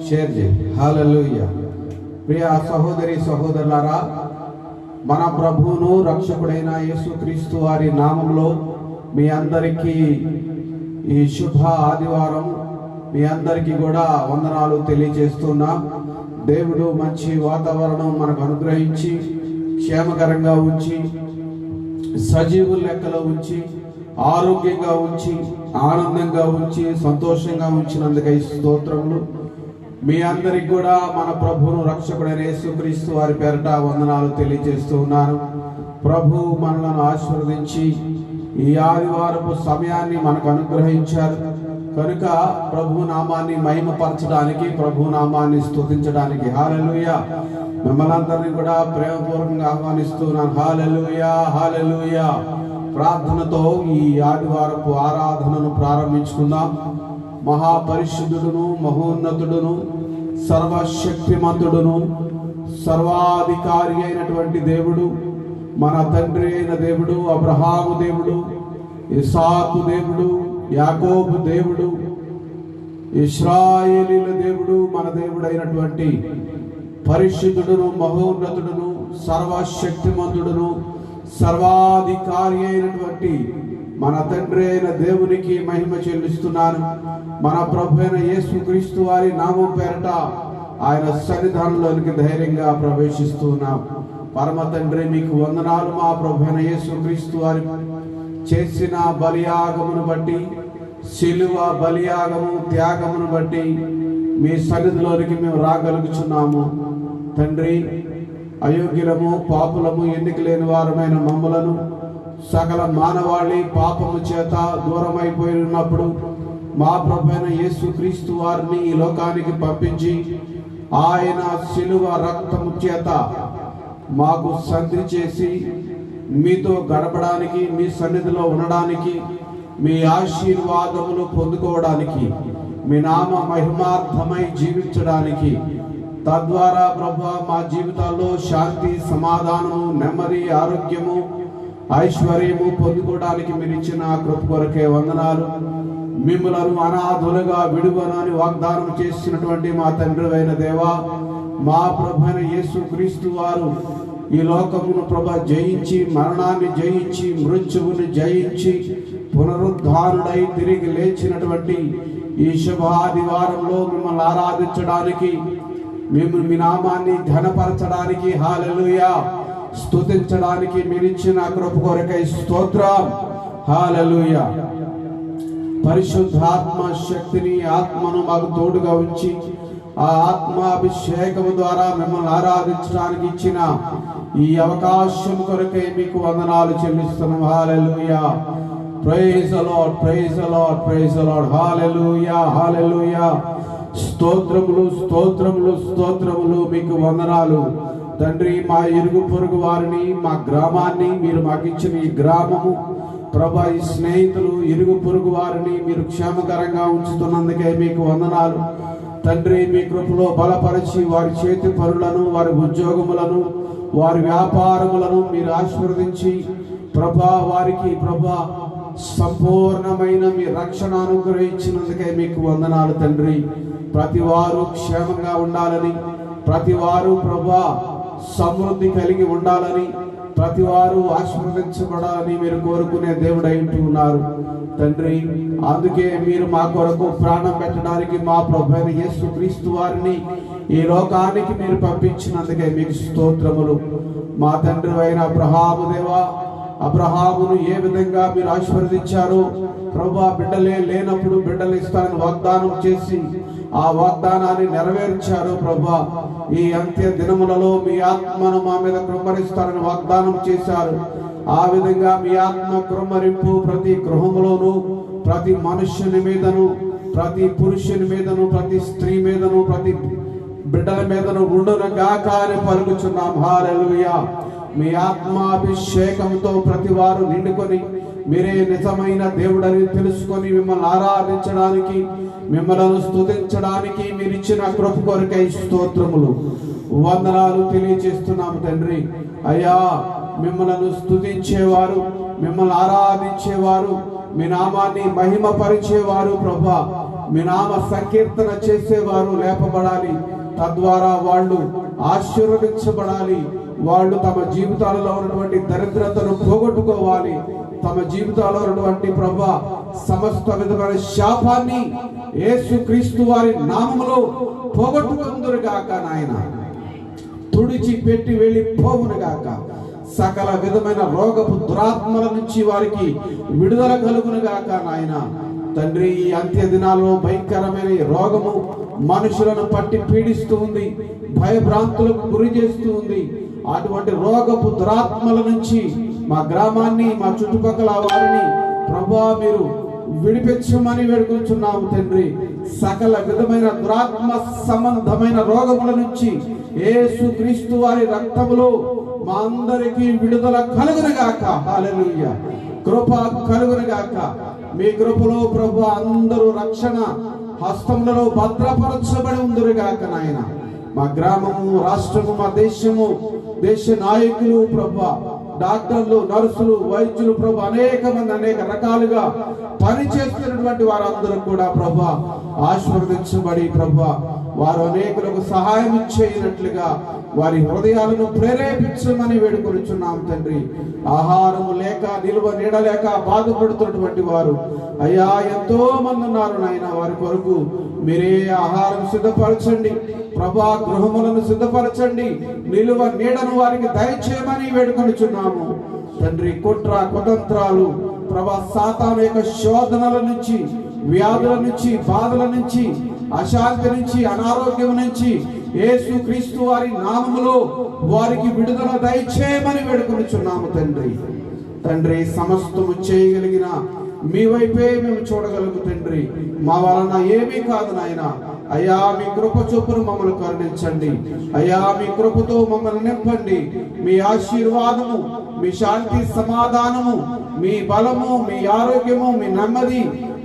Share చేయండి. హల్లెలూయా. ప్రియ సహోదరి సహోదరులారా, మన ప్రభువును రక్షకుడైన యేసుక్రీస్తు వారి నామంలో మీ అందరికీ ఈ శుభ ఆదివారం మీ అందరికీ కూడా వందనాలు తెలియజేస్తున్నాం. దేవుడు మంచి వాతావరణం మనకు అనుగ్రహించి క్షేమకరంగా ఉంచి సజీవుల లెక్కలో ఉంచి ఆరోగ్యంగా ఉంచి ఆనందంగా ఉంచి సంతోషంగా ఉంచినందుకై స్తోత్రములు. మీ అందరికి కూడా మన ప్రభువును రక్షకుడైన యేసుక్రీస్తు వారి పేరట వందనాలు తెలియజేస్తూ ఉన్నాను. ప్రభు మనలను ఆశీర్వదించి ఈ ఆదివారపు సమయాన్ని మనకు అనుగ్రహించారు కనుక ప్రభు నామాన్ని మహిమపరచడానికి, ప్రభు నామాన్ని స్తుతించడానికి హల్లెలూయా. మిమ్మల్ని అందరినీ కూడా ప్రేమపూర్వకంగా ఆహ్వానిస్తున్నాను. హల్లెలూయా, హల్లెలూయా. ప్రార్థనతో ఈ ఆదివారపు ఆరాధనను ప్రారంభించుకుందాం. మహాపరిశుద్ధుడును, మహోన్నతుడును, సర్వశక్తిమంతుడును, సర్వాధికారి అయినటువంటి దేవుడు, మన తండ్రి అయిన దేవుడు, అబ్రహాము దేవుడు, ఇస్సాకు దేవుడు, యాకోబు దేవుడు, ఇశ్రాయేలీల దేవుడు, మన దేవుడైనటువంటి పరిశుద్ధుడును, మహోన్నతుడును, సర్వశక్తిమంతుడును, సర్వాధికారి అయినటువంటి మన తండ్రి అయిన దేవునికి మహిమ చెల్లిస్తున్నాను. మన ప్రభు అయిన యేసుక్రీస్తు వారి నామం పేరట ఆయన సన్నిధానంలోనికి ధైర్యంగా ప్రవేశిస్తున్నాం. పరమ తండ్రి మీకు వందనాలు. మా ప్రభు అయిన యేసుక్రీస్తు వారి చేసిన బలియాగమును బట్టి, శిలువ బలియాగము త్యాగమును బట్టి మీ సన్నిధిలోనికి మేము రాగలుగుచున్నాము. తండ్రి, అయోగ్యులము, పాపులము, ఎన్నిక లేని వారమైన మమ్మలను సకల మానవాళి పాపము చేత దూరమైపోయి ఉన్నప్పుడు మా ప్రభువైన యేసుక్రీస్తు వారిని ఈ లోకానికి పంపించి ఆయన శిలువ రక్తము చేత మాకు సంధి చేసి మీతో గడపడానికి, మీ సన్నిధిలో ఉండడానికి, మీ ఆశీర్వాదములు పొందుకోవడానికి, మీ నామ మహిమార్థమై జీవించడానికి, తద్వారా ప్రభువా మా జీవితాల్లో శాంతి, సమాధానము, నెమ్మది, ఆరోగ్యము, ఐశ్వర్యము పొందుకోవడానికి మీరు ఇచ్చిన కృప కొరకే వందనాలు. మిమ్మలను అనాథులుగా విడువనని వాగ్దానం చేసినటువంటి మా తండ్రి అయిన దేవా, మా ప్రభువైన యేసుక్రీస్తు వారు ఈ లోకమును ప్రభు జయించి, మరణాన్ని జయించి, మృత్యువుని జయించి, పునరుద్ధానుడై తిరిగి లేచినటువంటి ఈ శుభాదివారంలో మిమ్మల్ని ఆరాధించడానికి, మేము మీ నామాన్ని ఘనపరచడానికి, హల్లెలూయా, స్తుతించడానికి మీరిచ్చిన కృప కొరకై స్తోత్రం. హల్లెలూయా. పరిశుద్ధాత్మ శక్తిని, ఆత్మను మాకు తోడుగా ఉంచి ఆ ఆత్మాభిషేకము ద్వారా మిమ్మల్ని ఆరాధించడానికి ఇచ్చిన ఈ అవకాశం కొరకై మీకు వందనాలు చెల్లిస్తున్నాం. హల్లెలూయా. Praise the lord, praise the lord, praise the lord. హల్లెలూయా, హల్లెలూయా. స్తోత్రములు, స్తోత్రములు, స్తోత్రములు, మీకు వందనాలు తండ్రి. మా ఇరుగు పొరుగు వారిని, మా గ్రామాన్ని, మీరు మాకు ఇచ్చిన ఈ గ్రామము ప్రభా, ఈ స్నేహితులు, ఇరుగు పొరుగు వారిని మీరు క్షేమకరంగా ఉంచుతున్నందుకే మీకు వందనాలు తండ్రి. మీ కృపలో బలపరిచి వారి చేతి పనులను, వారి ఉద్యోగములను, వారి వ్యాపారములను మీరు ఆశీర్వదించి ప్రభా, వారికి ప్రభా సంపూర్ణమైన మీ రక్షణ అనుగ్రహించినందుకే మీకు వందనాలు తండ్రి. ప్రతి వారు క్షేమంగా ఉండాలని, ప్రతి వారు ప్రభా సమృద్ధి కలిగి ఉండాలని, ప్రతి వారు ఆశీర్వదించబడాలని మీరు కోరుకునే దేవుడై ఉన్నారు తండ్రి. అందుకే మీరు మా కొరకు ప్రాణం పెట్టడానికి మా ప్రభువైన యేసుక్రీస్తు వారిని ఈ లోకానికి మీరు పంపించినందుకే మీకు స్తోత్రములు. మా తండ్రి అయిన అబ్రహాము దేవా, అబ్రహామును ఏ విధంగా మీరు ఆశీర్వదించారో ప్రభువా, బిడ్డలే లేనప్పుడు బిడ్డలు ఇస్తానని వాగ్దానం చేసి ఆ వాగ్దానాన్ని నెరవేర్చారు ప్రభువా. ఈ అంత్య దినములలో మీ ఆత్మను మా మీద కృమ్మరిస్తారని వాగ్దానం చేశారు. ఆ విధంగా మీ ఆత్మ కృమ్మరింపు ప్రతి గృహములోను, ప్రతి మనుష్యుని మీదను, ప్రతి పురుషుని మీదను, ప్రతి స్త్రీ మీదను, ప్రతి బిడ్డల మీదను ఉండునుగాక అని పలుకుచున్నాం. హల్లెలూయా. మీ ఆత్మాభిషేకంతో ప్రతి వారు నిండుకొని మీరే నిజమైన దేవుడని తెలుసుకొని మిమ్మల్ని ఆరాధించడానికి, మిమ్మల్ని స్తుతించడానికి మీరు ఇచ్చిన కృప కొరకై స్తోత్రములు, వందనాలు తెలియజేస్తున్నాము తండ్రి. అయ్యా, మిమ్మల్ని స్తుతించేవారు, మిమ్మల్ని ఆరాధించేవారు, మీ నామాన్ని మహిమపరిచేవారు ప్రభా మీ నామ సంకీర్తన చేసేవారు లేపబడాలి. తద్వారా వాళ్ళు ఆశీర్వదించబడాలి. వాళ్ళు తమ జీవితాలలో ఉన్నటువంటి దరిద్రతను పోగొట్టుకోవాలి. తమ జీవితాల్లో ఉన్నటువంటి ప్రభువా సమస్త విధమైన శాపాన్ని యేసుక్రీస్తు వారి నామములో పోగొట్టుకుందురుగాక నాయన. తుడిచి పెట్టి వెళ్ళిపోవునుగాక. సకల విధమైన రోగపు దురాత్మల నుంచి వారికి విడుదల కలుగునుగాక నాయన. తండ్రి, ఈ అంత్య దినాల్లో భయంకరమైన రోగము మనుషులను పట్టి పీడిస్తూ ఉంది, భయభ్రాంతులకు గురి చేస్తూ ఉంది. అటువంటి రోగపు దురాత్మల నుంచి మా గ్రామాన్ని, మా చుట్టుపక్కల వారిని ప్రభువా మీరు విడిపించమని వేడుకుంటున్నాము తండ్రి. సకల విధమైన దురాత్మ సంబంధమైన రోగముల నుంచి యేసుక్రీస్తు వారి రక్తములో మా అందరికీ విడుదల కలుగునుగాక. హల్లెలూయా. కృప కలుగునుగాక. మీ కృపలో ప్రభువా అందరూ రక్షణ హస్తములలో భద్రపరచబడి ఉందురుగాక నాయన. మా గ్రామము, రాష్ట్రము, మా దేశము, దేశ నాయకులు ప్రభువా, డాక్టర్లు, నర్సులు, వైద్యులు ప్రభు అనేక మంది అనేక రకాలుగా పనిచేస్తున్నటువంటి వారందరూ కూడా ప్రభువా ఆశీర్వదించబడి ప్రభువా వారు అనేకులకు సహాయం చేయనట్లుగా వారి హృదయాలను ప్రేరేపించమని వేడుకొనుచున్నాం తండ్రి. ఆహారము లేక, నిల్వ నీడ లేక బాధపడుతున్నటువంటి వారు అయ్యా ఎంతో మంది ఉన్నారు నాయన. వారి కొరకు మీరే ఆహారం సిద్ధపరచండి ప్రభా, గృహములను సిద్ధపరచండి, నిలువ నీడను వారికి దయచేయమని వేడుకొనుచున్నాము తండ్రి. కుట్ర కుతంత్రాలు ప్రభా, సాతాను యొక్క శోధనల నుంచి, వ్యాధుల నుంచి, బాధల నుంచి, అశాంతి నుంచి, అనారోగ్యం నుంచి యేసుక్రీస్తు వారి నామములో వారికి విడుదల దయచేయమని వేడుకొనుచున్నాము తండ్రి. తండ్రి, సమస్తము చేయగలిగిన మీ వైపే మేము చూడగలుగు తండ్రి. మా వలన ఏమీ కాదు నాయన. అయ్యా మీ కృప చొప్పున మమ్మల్ని కరుణించండి. అయ్యా మీ కృపతో మమ్మల్ని నింపండి. మీ ఆశీర్వాదము, మీ శాంతి, సమాధానము, మీ బలము, మీ ఆరోగ్యము, మీ నెమ్మది,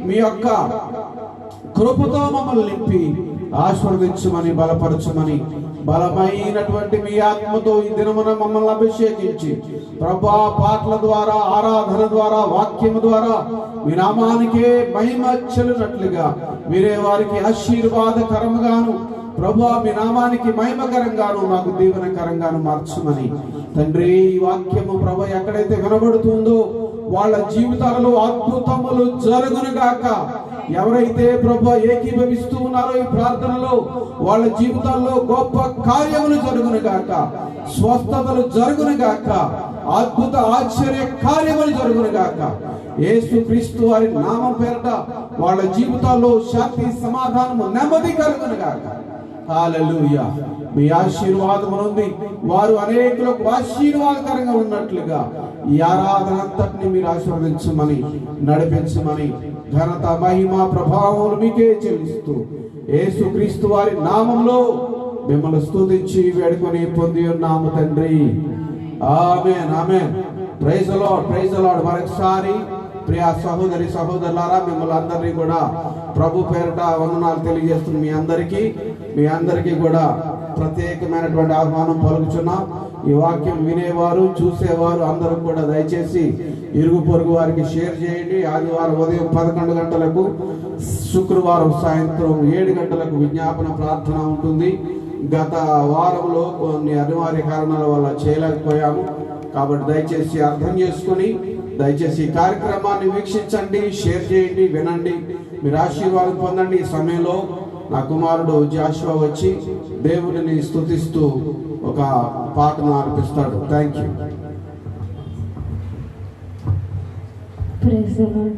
మీ యొక్క కృపతో మమ్మల్ని నింపి ఆశీర్వదించమని, బలపరచమని, బలమైనటువంటి మీ ఆత్మతో ఈ దినమున మమ్మల్ని అభిషేకించి ప్రభా పాటల ద్వారా, ఆరాధన ద్వారా, వాక్యము ద్వారా మీ నామానికే మహిమ చెల్లినట్లుగా మీరే వారికి ఆశీర్వాదకరముగాను ప్రభువా మీ నామానికి మహిమకరంగాను మాకు దీవెనకరంగాను మార్చమని తండ్రి. ఈ వాక్యము ప్రభు ఎక్కడైతే వినబడుతుందో వాళ్ళ జీవితాలలో అద్భుతములు జరుగునుగాక. ఎవరైతే ప్రభు ఏకీభవిస్తూ ఉన్నారో ఈ ప్రార్థనలో వాళ్ళ జీవితాల్లో గొప్ప కార్యములు జరుగునుగాక, స్వస్థతలు జరుగునుగాక, అద్భుత ఆశ్చర్య కార్యములు జరుగునుగాక. యేసుక్రీస్తు వారి నామం పేరట వాళ్ళ జీవితాల్లో శాంతి, సమాధానము, నెమ్మది కలుగునుగాక. హల్లెలూయా. మీ ఆశీర్వాదం ఉంది. వారు అనేకులకు ఆశీర్వాదకరంగా ఉన్నట్లుగా ఈ ఆరాధన అంతటిని మీరు ఆశీర్వదించమని, నడిపించమని, ఘనత, మహిమ, ప్రభావం మీకే చెల్లిస్తూ యేసుక్రీస్తు వారి నామంలో మిమ్మల్ని స్తుతించి వేడుకొని పొంది ఉన్నాము తండ్రి. ఆమేన్, ఆమేన్. Praise the lord, praise the lord. మరొకసారి ప్రియ సహోదరి సహోదరులారా, మిమ్మల్ని అందరినీ కూడా ప్రభు పేరట వందనాలు తెలియజేస్తున్న మీ అందరికీ కూడా ప్రత్యేకమైనటువంటి ఆహ్వానం పలుకుచున్నాం. ఈ వాక్యం వినేవారు, చూసేవారు అందరూ కూడా దయచేసి ఇరుగు పొరుగు వారికి షేర్ చేయండి. ఆదివారం ఉదయం 11 గంటలకు, శుక్రవారం సాయంత్రం 7 గంటలకు విజ్ఞాపన ప్రార్థన ఉంటుంది. గత వారంలో కొన్ని అనివార్య కారణాల వల్ల చేయలేకపోయాము. కాబట్టి దయచేసి అర్థం చేసుకుని దయచేసి ఈ కార్యక్రమాన్ని వీక్షించండి, షేర్ చేయండి, వినండి, మీరు ఆశీర్వాదం పొందండి. ఈ సమయంలో నా కుమారుడు జాషువా వచ్చి దేవుడిని స్తుతిస్తూ ఒక పాటను ఆలపిస్తాడు. Thank you. Praise the Lord.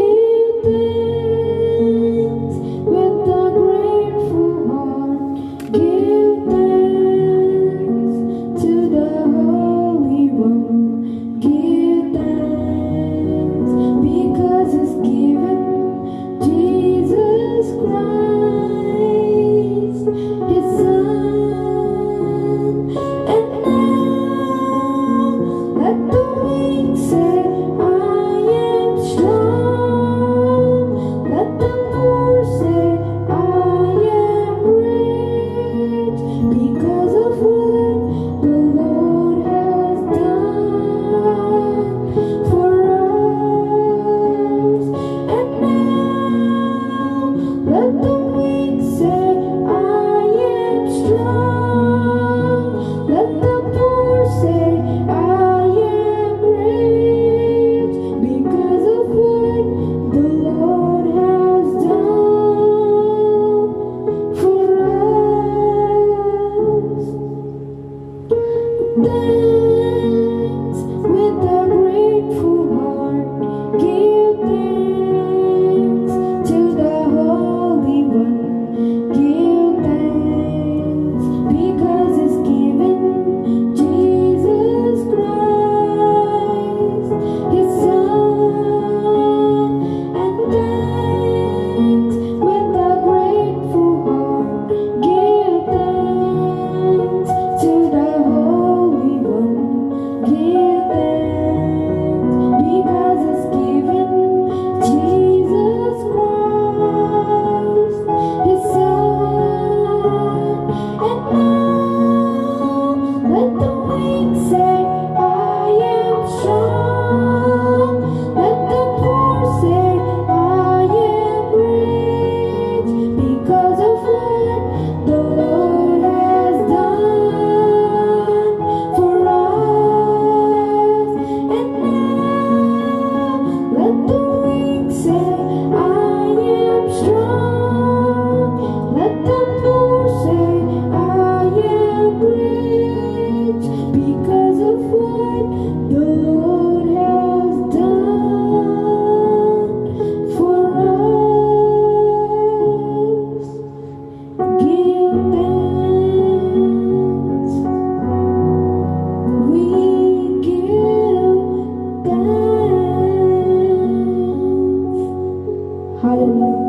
Give thanks with a grateful strong. Let the poor say, I am rich because of what the Lord has done for us. Thanks with a grateful heart. Give thanks to the Holy One. Give thanks because He's given Jesus Christ, His Son. And thanks with a grateful heart. Give thanks to the Holy One. Give thanks because He's given Jesus Christ, His Son. And now let the weak say, I am strong. Let the poor say, I am rich because of what the Lord has done for us. And now let the weak say, I am strong. Let the poor say, I am rich because of what the Lord has done for us. Give thanks. We give thanks. Hallelujah.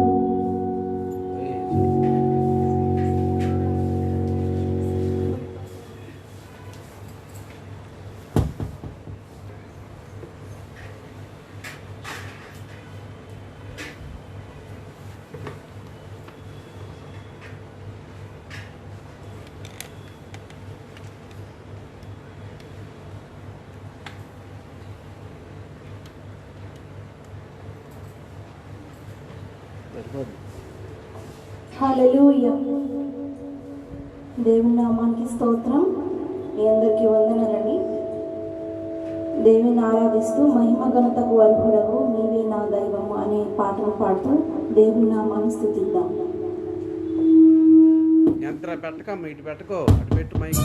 హల్లెలూయా. దేవుని నామానికి స్తోత్రం. మీ అందరికీ వందనాలండి. దేవుని ఆరాధిస్తూ మహిమ ఘనతకు అర్హుడవు నీవే నా దైవము అనే పాటను పాడుతూ దేవుని నామాన్ని స్తుతిద్దాం. యంత్ర పెట్టకమ్మ, ఇటు పెట్టుకో, అటు పెట్టు మైక్.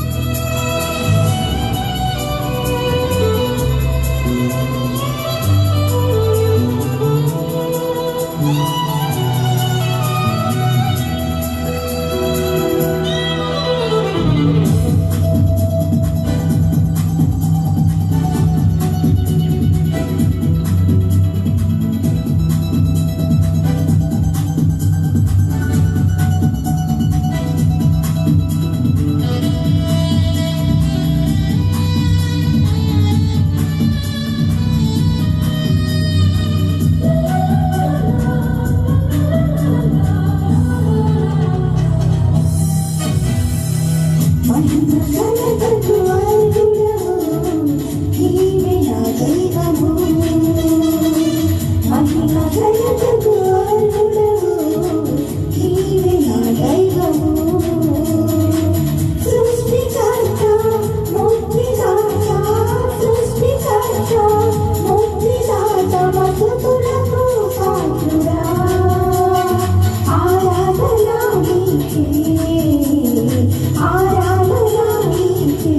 ఆరాధనా నీకే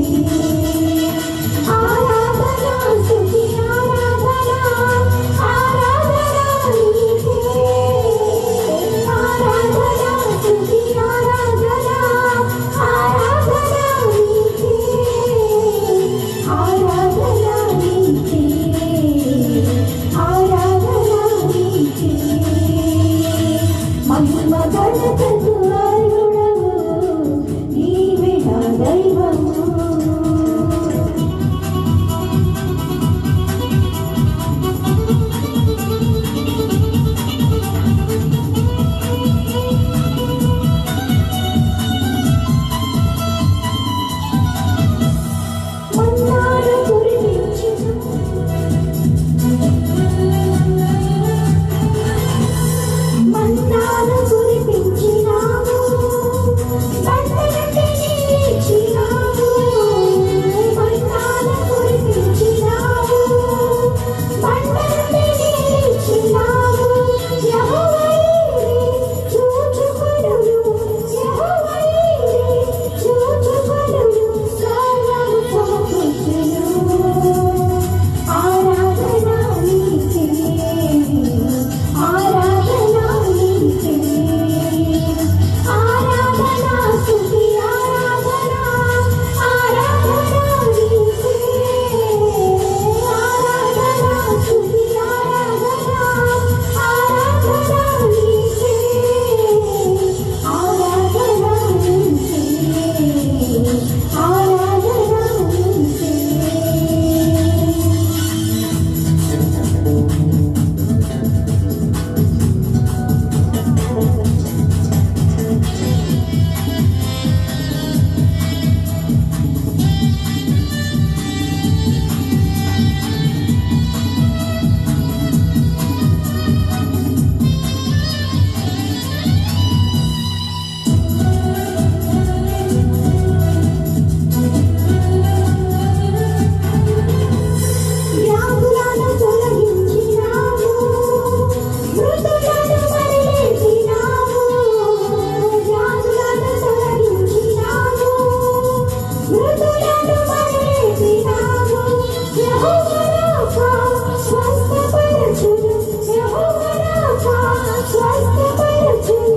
నన్ను మరచినావు. యెహోవా రాఫా స్వస్థపరచును. యెహోవా రాఫా స్వస్థపరచును.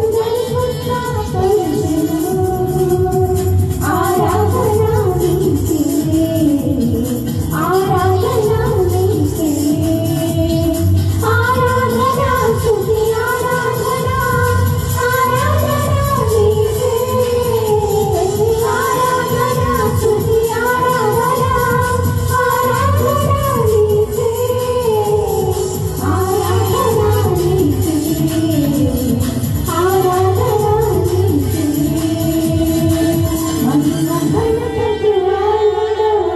ఆరాధన నీకే, ఆరాధన నీకే, ఆరాధన స్తుతి ఆరాధన, ఆరాధన నీకే, ఆరాధన స్తుతి ఆరాధన, ఆరాధన నీకే, ఆరాధన నీకే, ఆరాధన నీకే. మహిమ ఘనతకు అర్హుడవు,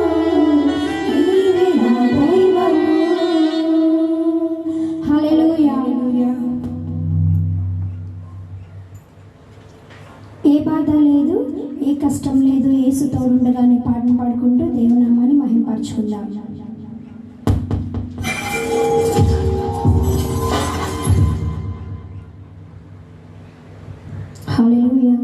నీవే నా దైవము. హల్లెలూయా. ఏ బాధ లేదు, ఏ కష్టం లేదు, యేసు తోడుండగానే పాటను పాడుకుంటూ దేవునామాన్ని మహింపరచుకుందాం. హల్లెలూయా.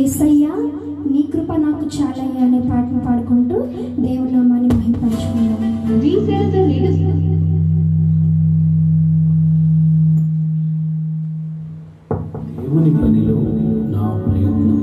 యేసయ్యా నీ కృప నాకు చాలయ్యా అనే పాటను పాడుకుంటూ దేవుని నామాన్ని మహిమపరచుకుందాం. దేవుని పనిలో నా ప్రయత్నం.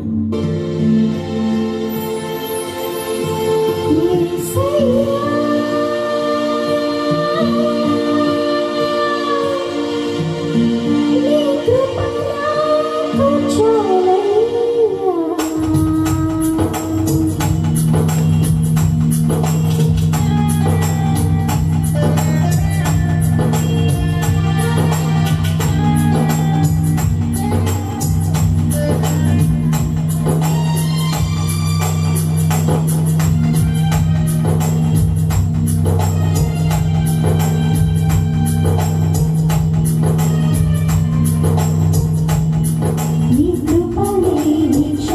నీ కృప లేనిదే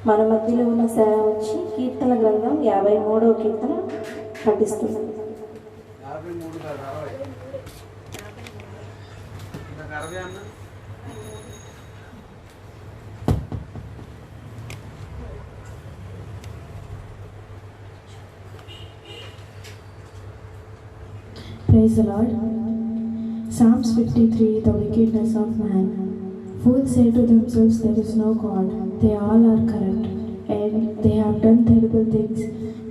మన మధ్యలో ఉన్న సేవ వచ్చి కీర్తన గ్రంథం 53వ కీర్తన పఠిస్తుంది. Praise the Lord. Psalms 53, the wickedness of man. Fools say to themselves, there is no God. They all are corrupt, and they have done terrible things.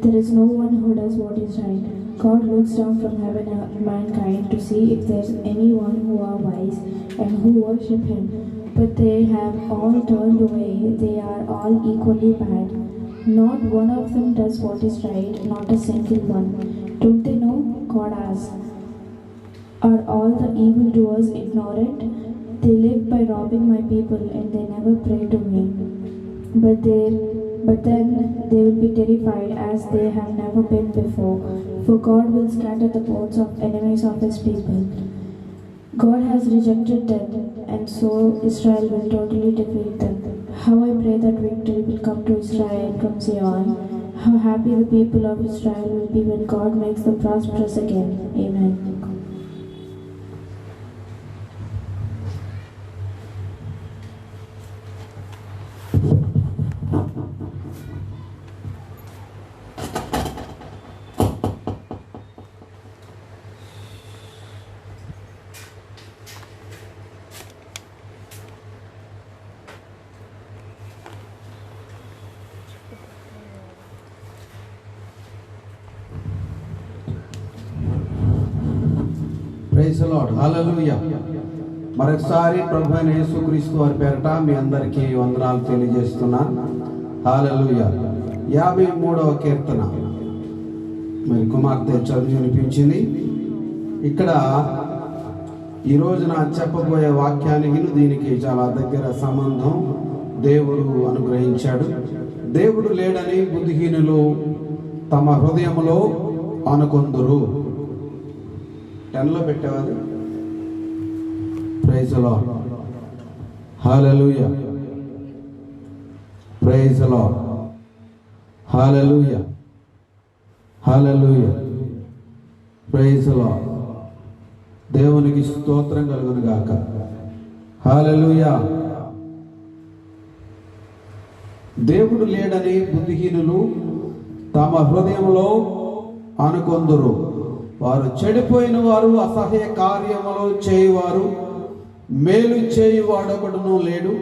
There is no one who does what is right. God looks down from heaven at mankind to see if there is anyone who are wise and who worship Him. But they have all turned away. They are all equally bad. Not one of them does what is right, not a single one. Don't they know? God asks. Are all the evildoers ignorant? They live by robbing my people, and they never pray to me. But then they will be terrified as they have never been before, for God will scatter the bones of enemies of His people. God has rejected them, and so Israel will totally defeat them. How I pray that victory will come to Israel from Zion. How happy the people of Israel will be when God makes them prosperous again. Amen. Praise the lord. హల్లెలూయా. మరొకసారి ప్రభువైన యేసుక్రీస్తు వారి పేరట మీ అందరికీ వందనాలు తెలియజేస్తున్నాను. హల్లెలూయా. 53వ కీర్తన మరి కుమార్తె చదివి వినిపించింది. ఇక్కడ ఈ రోజున చెప్పబోయే వాక్యానికి దీనికి చాలా దగ్గర సంబంధం దేవుడు అనుగ్రహించాడు. దేవుడు లేడని బుద్ధిహీనులు తమ హృదయములో అనుకొందురు. 10లో పెట్టేవారు. Praise the lord. Hallelujah. Praise the lord. Hallelujah. Hallelujah. Praise the lord. దేవునికి స్తోత్రం కలుగును గాక. హల్లెలూయా. దేవుడు లేడని బుద్ధిహీనులు తమ హృదయంలో అనుకొందురు. వారు చెడిపోయిన వారు, అసహ్య కార్యములు చేయువారు, మేలు చేయువాడొకడును లేడు.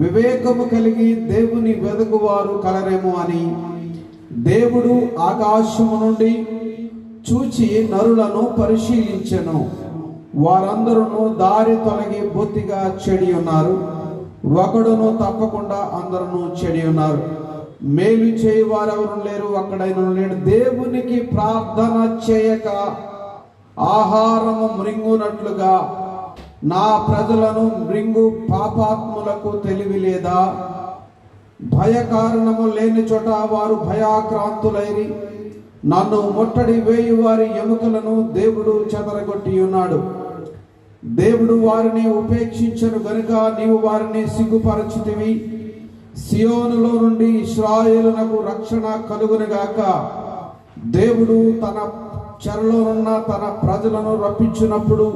వివేకము కలిగి దేవుని వెదకువారు కలరేమో అని దేవుడు ఆకాశము నుండి చూచి నరులను పరిశీలించెను. వారందరూ దారి తొలగి బొత్తిగా చెడి ఉన్నారు. ఒకడును తప్పకుండా అందరూ చెడి ఉన్నారు. మేలు చేయవారెవరు లేరు, అక్కడైనా లేడు. దేవునికి ప్రార్థన చేయక ఆహారము మృంగునట్లుగా నా ప్రజలను మృంగు పాపాత్ములకు తెలివి లేదా? భయకారణము లేని చోట వారు భయాక్రాంతులైరి. నన్ను ముట్టడి వేయి వారి ఎముకలను దేవుడు చెదరగొట్టి ఉన్నాడు. దేవుడు వారిని ఉపేక్షించను గనుక నీవు వారిని సిగ్గుపరచితివి. సియోనులో నుండి ఇశ్రాయేలునకు రక్షణ కలుగునుగాక. దేవుడు తన చెరలోనున్న తన ప్రజలను రప్పించినప్పుడు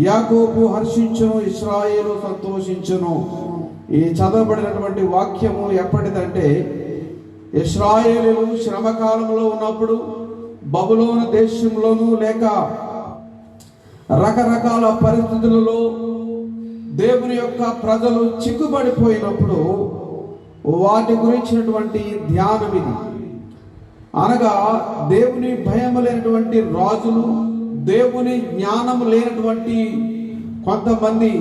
యాకోబు హర్షించును, ఇశ్రాయేలు సంతోషించును. ఈ చదవబడినటువంటి వాక్యము ఎప్పటిదంటే, ఇశ్రాయేలీయులు శ్రమకాలంలో ఉన్నప్పుడు బబులోను దేశంలోనూ లేక రకరకాల పరిస్థితులలో దేవుని యొక్క ప్రజలు చిక్కుబడిపోయినప్పుడు వాటి గురించినటువంటి ధ్యానం ఇది. అనగా దేవుని భయం లేనటువంటి రాజులు, దేవుని జ్ఞానం లేనటువంటి కొంతమంది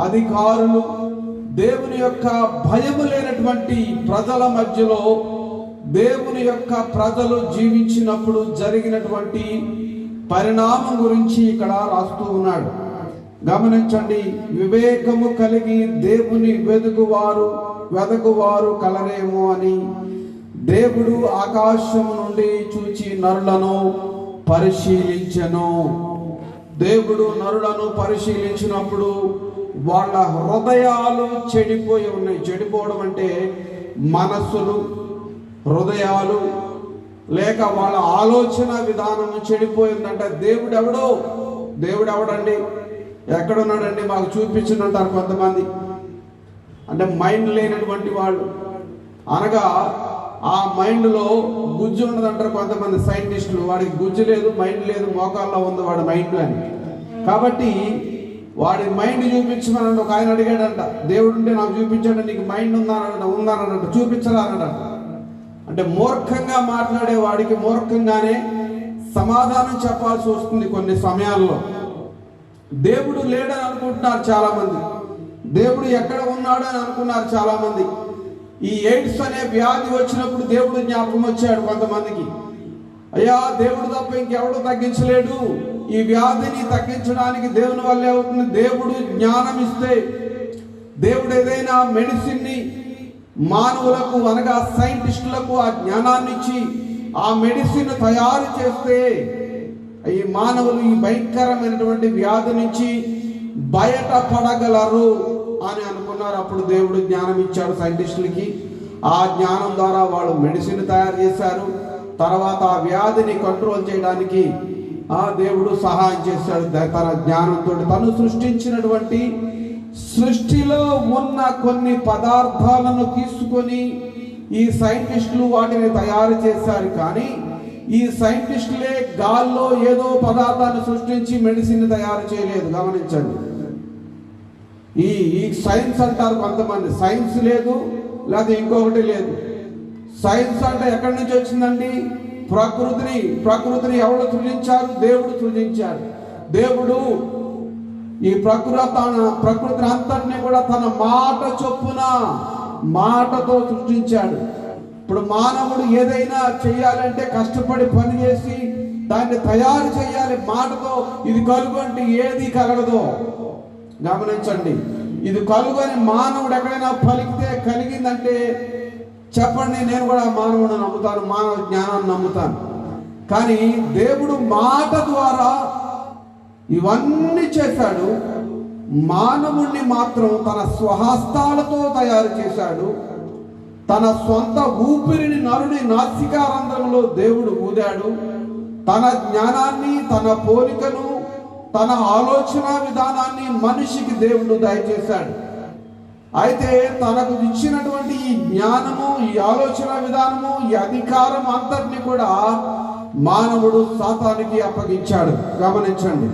అధికారులు, దేవుని యొక్క భయము లేనటువంటి ప్రజల మధ్యలో దేవుని యొక్క ప్రజలు జీవించినప్పుడు జరిగినటువంటి పరిణామం గురించి ఇక్కడ రాస్తూ ఉన్నాడు. గమనించండి. వివేకము కలిగి దేవుని వెదకువారు కలరేమో అని దేవుడు ఆకాశము నుండి చూచి నరులను పరిశీలించెను. దేవుడు నరులను పరిశీలించినప్పుడు వాళ్ళ హృదయాలు చెడిపోయి ఉన్నాయి. చెడిపోవడం అంటే మనస్సులు, హృదయాలు లేక వాళ్ళ ఆలోచన విధానం చెడిపోయిందంట. దేవుడు ఎవడండి, ఎక్కడున్నాడండి మాకు చూపించండి అంటారు కొంతమంది. అంటే మైండ్ లేనటువంటి వాళ్ళు, అనగా ఆ మైండ్లో గుజ్జు ఉండదంటారు కొంతమంది సైంటిస్టులు. వాడికి గుజ్జు లేదు, మైండ్ లేదు, మోకాల్లో ఉంది వాడి మైండ్ అని. కాబట్టి వాడి మైండ్ చూపించమని ఒక ఆయన అడిగాడంట. దేవుడు ఉంటే నాకు చూపించండి, నీకు మైండ్ ఉందనంట, చూపించరా అన్నాడంట. అంటే మూర్ఖంగా మాట్లాడే వాడికి మూర్ఖంగానే సమాధానం చెప్పాల్సి వస్తుంది కొన్ని సమయాల్లో. దేవుడు లేడని అనుకుంటున్నారు చాలామంది, దేవుడు ఎక్కడ ఉన్నాడు అని అనుకున్నారు చాలామంది. ఈ ఎయిడ్స్ అనే వ్యాధి వచ్చినప్పుడు దేవుడు జ్ఞాపకం వచ్చాడు కొంతమందికి. అయ్యా, దేవుడు తప్ప ఇంకెవడు తగ్గించలేడు, ఈ వ్యాధిని తగ్గించడానికి దేవుని వల్లే అవుతుంది. దేవుడు జ్ఞానం ఇస్తే, దేవుడు ఏదైనా మెడిసిన్ని మానవులకు అనగా సైంటిస్టులకు ఆ జ్ఞానాన్ని ఇచ్చి ఆ మెడిసిన్ తయారు చేస్తే ఈ మానవులు ఈ భయంకరమైనటువంటి వ్యాధి నుంచి బయటపడగలరు అని అనుకున్నారు. అప్పుడు దేవుడు జ్ఞానం ఇచ్చాడు సైంటిస్టులకి. ఆ జ్ఞానం ద్వారా వాళ్ళు మెడిసిన్ తయారు చేశారు. తర్వాత ఆ వ్యాధిని కంట్రోల్ చేయడానికి ఆ దేవుడు సహాయం చేశాడు తన జ్ఞానంతో. తను సృష్టించినటువంటి సృష్టిలో ఉన్న కొన్ని పదార్థాలను తీసుకొని ఈ సైంటిస్టులు వాటిని తయారు చేశారు. కానీ ఈ సైంటిస్టులే గాల్లో ఏదో పదార్థాన్ని సృష్టించి మెడిసిన్ తయారు చేయలేదు. గమనించండి, ఈ సైన్స్ అంటారు కొంతమంది. సైన్స్ లేదు, లేదా ఇంకొకటి లేదు. సైన్స్ అంటే ఎక్కడి నుంచి వచ్చిందండి? ప్రకృతిని ఎవరు సృజించారు? దేవుడు సృజించాడు. దేవుడు ఈ ప్రకృతిని అంతటిని కూడా తన మాట చొప్పున మాటతో సృష్టించాడు. ఇప్పుడు మానవుడు ఏదైనా చేయాలంటే కష్టపడి పని చేసి దాన్ని తయారు చేయాలి మాటతో. ఇది కలుగు అంటే ఏది కలగదో గమనించండి. ఇది కలుగు అని మానవుడు ఎక్కడైనా పలికితే కలిగిందంటే చెప్పండి, నేను కూడా మానవుడు నమ్ముతాను, మానవ జ్ఞానాన్ని నమ్ముతాను. కానీ దేవుడు మాట ద్వారా ఇవన్నీ చేశాడు. మానవుణ్ణి మాత్రం తన స్వహస్తాలతో తయారు చేశాడు. తన సొంత ఊపిరిని నరుని నాసికారంధ్రంలో దేవుడు ఊదాడు. తన జ్ఞానాన్ని, తన పోలికను, తన ఆలోచన విధానాన్ని మనిషికి దేవుడు దయచేశాడు. అయితే తనకు ఇచ్చినటువంటి ఈ జ్ఞానము, ఈ ఆలోచన విధానము, ఈ అధికారం అంతటిని కూడా మానవుడు సాతానికి అప్పగించాడు. గమనించండి.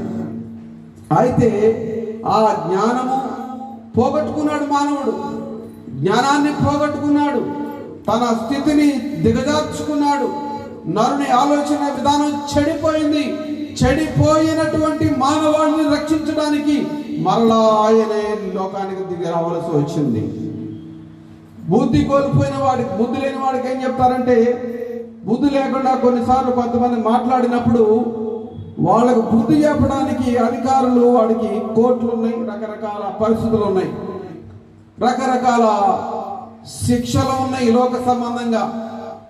అయితే ఆ జ్ఞానము పోగొట్టుకున్నాడు మానవుడు. జ్ఞానాన్ని పోగొట్టుకున్నాడు, తన స్థితిని దిగజార్చుకున్నాడు. నరుని ఆలోచన విధానం చెడిపోయింది. చెడిపోయినటువంటి మానవాళిని రక్షించడానికి మరలా ఆయనే లోకానికి దిగి రావాల్సి వచ్చింది. బుద్ధి కోల్పోయిన వాడికి, బుద్ధి లేని వాడికి ఏం చెప్తారంటే, బుద్ధి లేకుండా కొన్నిసార్లు కొంతమంది మాట్లాడినప్పుడు వాళ్ళకు బుద్ధి చెప్పడానికి అధికారులు, వాడికి కోర్టులు ఉన్నాయి, రకరకాల పరిస్థితులు ఉన్నాయి, రకరకాల శిక్షలు ఉన్నాయి లోక సంబంధంగా.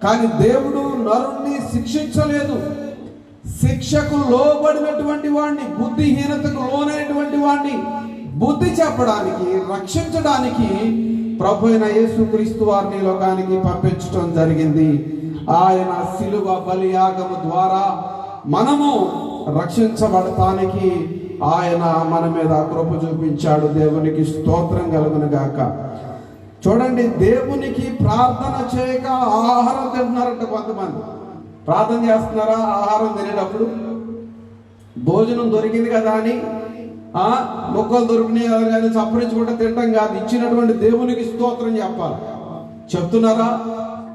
కానీ దేవుడు నరుణ్ణి శిక్షించలేదు. శిక్షకు లోబడినటువంటి వాడిని, బుద్ధిహీనతకు లోనైనటువంటి వాడిని బుద్ధి చెప్పడానికి, రక్షించడానికి ప్రభు అయిన యేసుక్రీస్తు వారిని లోకానికి పంపించడం జరిగింది. ఆయన శిలువ బలియాగము ద్వారా మనము రక్షించబడటానికి ఆయన మన మీద కృప చూపించాడు. దేవునికి స్తోత్రం కలుగును గాక. చూడండి, దేవునికి ప్రార్థన చేయక ఆహారం తింటున్నారంట కొంతమంది. ప్రార్థన చేస్తున్నారా? ఆహారం తినేటప్పుడు భోజనం దొరికింది కదా అని మొక్కలు దొరికినాయి కదా అని చప్పరించుకుంటే తింటాం కాదు. ఇచ్చినటువంటి దేవునికి స్తోత్రం చెప్పాలి. చెప్తున్నారా?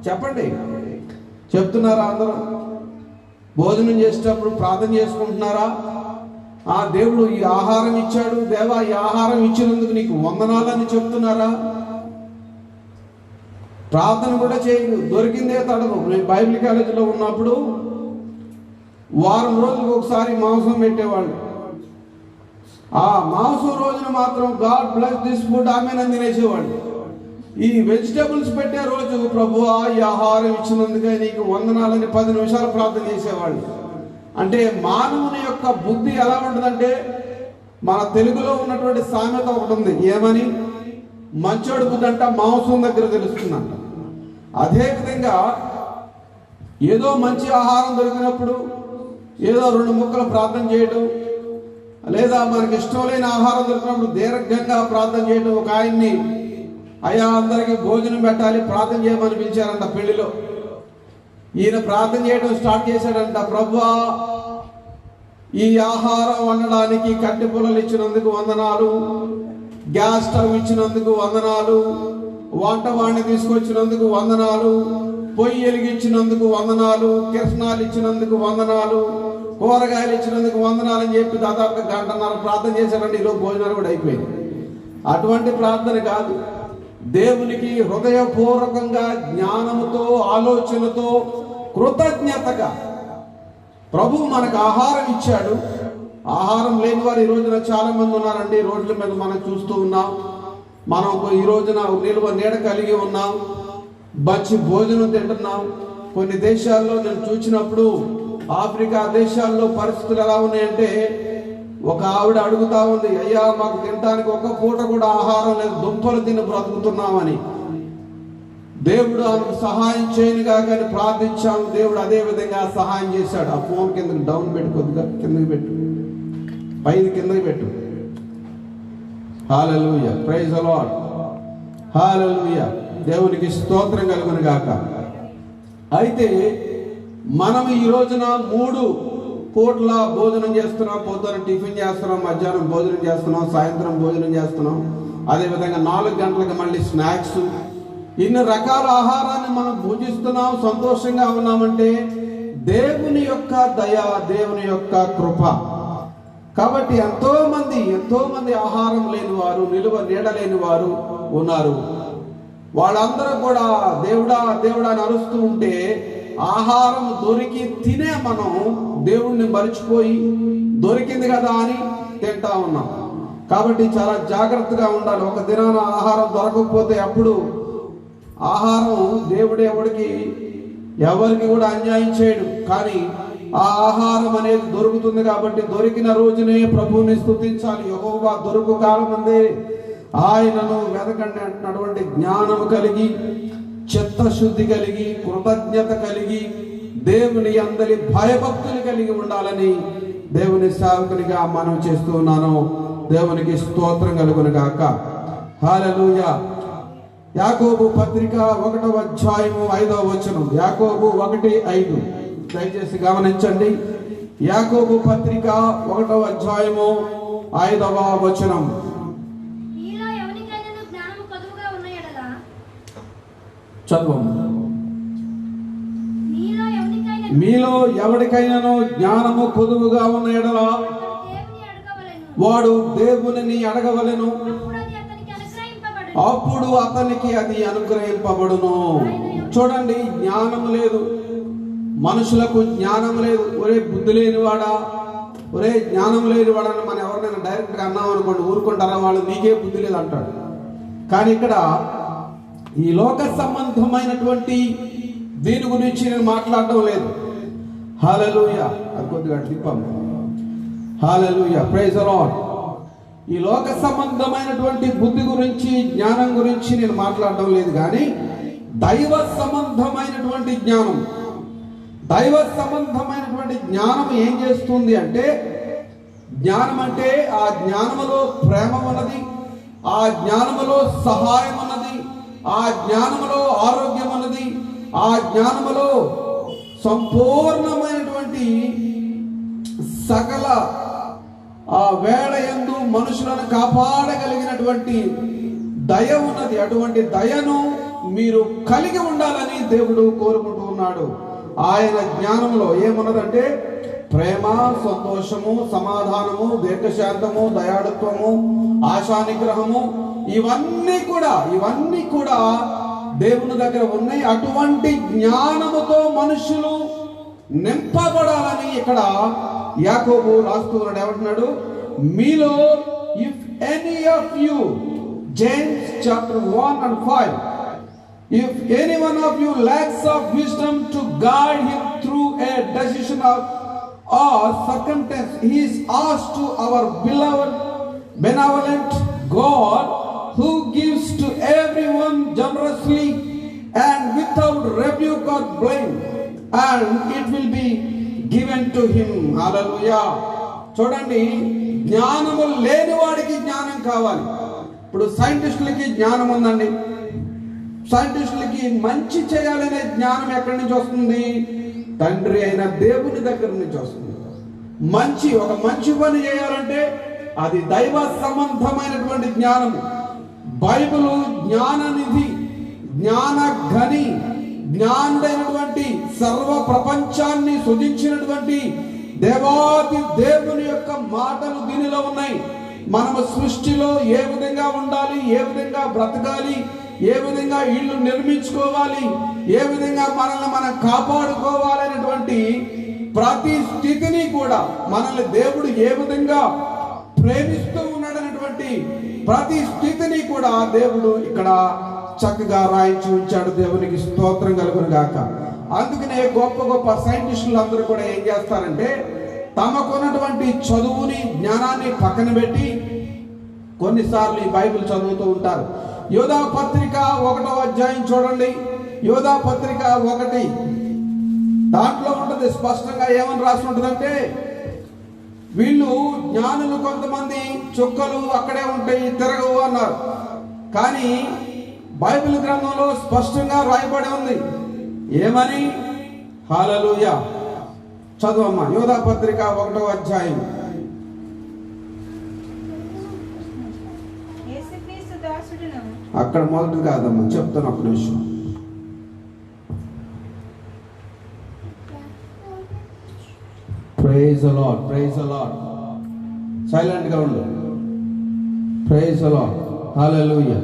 చెప్పండి, చెప్తున్నారా? అందరూ భోజనం చేసేటప్పుడు ప్రార్థన చేసుకుంటున్నారా? దేవుడు ఈ ఆహారం ఇచ్చాడు, దేవా ఈ ఆహారం ఇచ్చినందుకు నీకు వందనాలని చెప్తున్నారా? ప్రార్థన కూడా చేయదు, దొరికిందే తడదు. నేను బైబిల్ కాలేజీలో ఉన్నప్పుడు వారం రోజులకు ఒకసారి మాంసం పెట్టేవాళ్ళు. ఆ మాంసం రోజున మాత్రం గాడ్ బ్లెస్ దిస్ ఫుడ్ ఆమెనని తినేసేవాళ్ళు. ఈ వెజిటబుల్స్ పెట్టే రోజు ప్రభువా ఈ ఆహారం ఇచ్చినందుకే నీకు వందనాలని 10 నిమిషాలు ప్రార్థన చేసేవాళ్ళు. అంటే మానవుని యొక్క బుద్ధి ఎలా ఉంటుందంటే, మన తెలుగులో ఉన్నటువంటి సామెత ఒకటి ఉంది. ఏమని? మంచోడి బుద్ధి అంట మాంసం దగ్గర తెలుస్తుందంట. అదేవిధంగా ఏదో మంచి ఆహారం దొరికినప్పుడు ఏదో 2 ముక్కలు ప్రార్థన చేయడం, లేదా మనకి ఇష్టం లేని ఆహారం దొరికినప్పుడు దీర్ఘంగా ప్రార్థన చేయడం. ఒక ఆయన్ని, అయ్యా అందరికీ భోజనం పెట్టాలి, ప్రార్థన చేయమని పిలిచారంట పెళ్లిలో. ఈయన ప్రార్థన చేయడం స్టార్ట్ చేశాడంట, ప్రభువా ఈ ఆహారం వండడానికి కట్టె పుల్లలు ఇచ్చినందుకు వందనాలు, గ్యాస్ స్టవ్ ఇచ్చినందుకు వందనాలు, వంట వాడిని తీసుకొచ్చినందుకు వందనాలు, పొయ్యి వెలిగించినందుకు వందనాలు, కిరసనాలు ఇచ్చినందుకు వందనాలు, కూరగాయలు ఇచ్చినందుకు వందనాలు అని చెప్పి దాదాపుగా 1.5 గంటన్నర ప్రార్థన చేశారంటే ఈరోజు భోజనాలు కూడా అయిపోయింది. అటువంటి ప్రార్థన కాదు. దేవునికి హృదయపూర్వకంగా జ్ఞానముతో ఆలోచనతో కృతజ్ఞతగా ప్రభువు మనకు ఆహారం ఇచ్చాడు. ఆహారం లేని వారు ఈ రోజున చాలా మంది ఉన్నారండి. రోడ్ల మీద మనం చూస్తూ ఉన్నాం. మనం ఈ రోజున నిల్వ నీడ కలిగి ఉన్నాం, మంచి భోజనం తింటున్నాం. కొన్ని దేశాల్లో నేను చూసినప్పుడు, ఆఫ్రికా దేశాల్లో పరిస్థితులు ఎలా ఉన్నాయంటే, ఒక ఆవిడ అడుగుతా ఉంది, అయ్యా మాకు తినడానికి ఒక పూట కూడా ఆహారం లేదు, దుంపలు తిని బ్రతుకుతున్నామని. దేవుడు ఆమెకు సహాయం చేయనుగా కానీ ప్రార్థించాము. దేవుడు అదే విధంగా సహాయం చేశాడు. ఆ ఫోన్ కిందకి డౌన్ పెట్టు, కొద్దిగా కిందకి పెట్టు, పైన కిందకి పెట్టు. హల్లెలూయా, ప్రైజ్ ది లార్డ్, హల్లెలూయా. దేవునికి స్తోత్రం కలుగును గాక. అయితే మనం ఈ రోజున 3 పూట్ల భోజనం చేస్తున్నాం. పొద్దున టిఫిన్ చేస్తున్నాం, మధ్యాహ్నం భోజనం చేస్తున్నాం, సాయంత్రం భోజనం చేస్తున్నాం, అదేవిధంగా 4 గంటలకు మళ్ళీ స్నాక్స్. ఇన్ని రకాల ఆహారాన్ని మనం భుజిస్తున్నాం, సంతోషంగా ఉన్నామంటే దేవుని యొక్క దయ, దేవుని యొక్క కృప. కాబట్టి ఎంతో మంది ఆహారం లేని వారు, నిలువ నీడ లేని వారు ఉన్నారు. వాళ్ళందరూ కూడా దేవుడా దేవుడా అని అరుస్తూ ఉంటే, ఆహారం దొరికి తినే మనం దేవుణ్ణి మరిచిపోయి దొరికింది కదా అని తింటా ఉన్నాం. కాబట్టి చాలా జాగ్రత్తగా ఉండాలి. ఒక దినాన ఆహారం దొరకకపోతే అప్పుడు ఆహారం దేవుడు ఎవరికి కూడా అన్యాయం చేయడు. కానీ ఆ ఆహారం అనేది దొరుకుతుంది కాబట్టి దొరికిన రోజునే ప్రభువుని స్తుతించాలి. యెహోవా దొరుకు కాలమందే ఆయనను వెతకండి అంటున్నటువంటి జ్ఞానము కలిగి, చిత్తశుద్ధి కలిగి, కృతజ్ఞత కలిగి, దేవుని అందరి భయభక్తులు కలిగి ఉండాలని దేవుని సేవకునిగా మనం చేస్తూ ఉన్నాను. దేవునికి స్తోత్రం కలుగును గాక. హల్లెలూయా. యాకోబు పత్రిక 1వ అధ్యాయము 5వ వచనం. యాకోబు 1:5 దయచేసి గమనించండి. యాకోబు పత్రిక 1వ అధ్యాయము 5వ వచనం. చదవము. మీలో ఎవరికైనాను జ్ఞానము కొదువుగా ఉన్న ఎడల వాడు దేవునిని అడగవలెను, అప్పుడు అతనికి అది అనుగ్రహింపబడును. చూడండి, జ్ఞానం లేదు, మనుషులకు జ్ఞానం లేదు. ఒరే బుద్ధి లేనివాడా, ఒరే జ్ఞానం లేనివాడని మనం ఎవరినైనా డైరెక్ట్గా అన్నాం అనుకోండి, ఊరుకుంటారా? వాళ్ళు నీకే బుద్ధి లేదు అంటాడు. కానీ ఇక్కడ ఈ లోక సంబంధమైనటువంటి దీని గురించి నేను మాట్లాడడం లేదు. హల్లెలూయా. అది కొద్దిగా తిప్పాము. హల్లెలూయా, ప్రైజ్ ది లార్డ్. ఈ లోక సంబంధమైనటువంటి బుద్ధి గురించి, జ్ఞానం గురించి నేను మాట్లాడడం లేదు. కానీ దైవ సంబంధమైనటువంటి జ్ఞానం, దైవ సంబంధమైనటువంటి జ్ఞానం ఏం చేస్తుంది అంటే, జ్ఞానం అంటే ఆ జ్ఞానములో ప్రేమ ఉన్నది, ఆ జ్ఞానములో సహాయం ఉన్నది, ఆ జ్ఞానములో ఆరోగ్యం ఉన్నది, ఆ జ్ఞానములో సంపూర్ణమైనటువంటి సకల ఆ వేళ యందు మనుషులను కాపాడగలిగినటువంటి దయ ఉన్నది. అటువంటి దయను మీరు కలిగి ఉండాలని దేవుడు కోరుకుంటూ ఉన్నాడు. ఆయన జ్ఞానంలో ఏమున్నదంటే ప్రేమ, సంతోషము, సమాధానము, దీర్ఘశాంతము, దయాళుత్వము, ఆశానిగ్రహము, ఇవన్నీ కూడా దేవుని దగ్గర ఉన్నాయి. అటువంటి జ్ఞానముతో మనుషులు నింపబడాలని ఇక్కడ యాకోబు రాస్తూ ఉన్నాడు. ఏమంటున్నాడు? మీలో if any of you, James chapter 1:5, if any one of you lacks of wisdom to guide him through a decision of or circumstance, he is asked to our beloved benevolent God, who gives to everyone generously and without without blame, and it will be given to him. Hallelujah. చూడండి, జ్ఞానము లేని వాడికి జ్ఞానం కావాలి. ఇప్పుడు సైంటిస్టులకి జ్ఞానం ఉందండి. సైంటిస్టులకి మంచి చేయాలనే జ్ఞానం ఎక్కడి నుంచి వస్తుంది? తండ్రి అయిన దేవుని దగ్గర నుంచి వస్తుంది. ఒక మంచి పని చేయాలంటే అది దైవ సంబంధమైనటువంటి జ్ఞానం. బైబిల్ జ్ఞాననిధి, జ్ఞానఘని, జ్ఞానుడైనటువంటి సర్వ ప్రపంచాన్ని సృజించినటువంటి దేవాది దేవుని యొక్క మాటలు దీనిలో ఉన్నాయి. మనము సృష్టిలో ఏ విధంగా ఉండాలి, ఏ విధంగా బ్రతకాలి, ఏ విధంగా ఇల్లు నిర్మించుకోవాలి, ఏ విధంగా మనల్ని మనం కాపాడుకోవాలనేటువంటి ప్రతి స్థితిని కూడా మనల్ని దేవుడు ఏ విధంగా ప్రేమిస్తూ ఉన్నాడనేటువంటి ప్రతి స్థితిని కూడా దేవుడు ఇక్కడ చక్కగా రాయించి ఉంచాడు. దేవునికి స్తోత్రం కలుగును గాక. అందుకనే గొప్ప గొప్ప సైంటిస్టులు అందరూ కూడా ఏం చేస్తారంటే తమకున్నటువంటి చదువుని, జ్ఞానాన్ని పక్కన పెట్టి కొన్నిసార్లు ఈ బైబిల్ చదువుతూ ఉంటారు. యోధా పత్రిక 1వ అధ్యాయం చూడండి. యోధా పత్రిక 1 దాంట్లో ఉంటుంది స్పష్టంగా ఏమని రాసి ఉంటుందంటే, వీళ్ళు జ్ఞానులు కొంతమంది చుక్కలు అక్కడే ఉంటాయి, తిరగవు అన్నారు. కానీ బైబిల్ గ్రంథంలో స్పష్టంగా రాయబడి ఉంది. ఏమని? హల్లెలూయా. చదువమ్మా, యోధా పత్రిక 1వ అధ్యాయం. అక్కడ మొదటి కాదమ్మా, చెప్తాను ఒక నిమిషం. Praise the lord, praise the lord. Silent గా ఉండు. Praise the lord, hallelujah.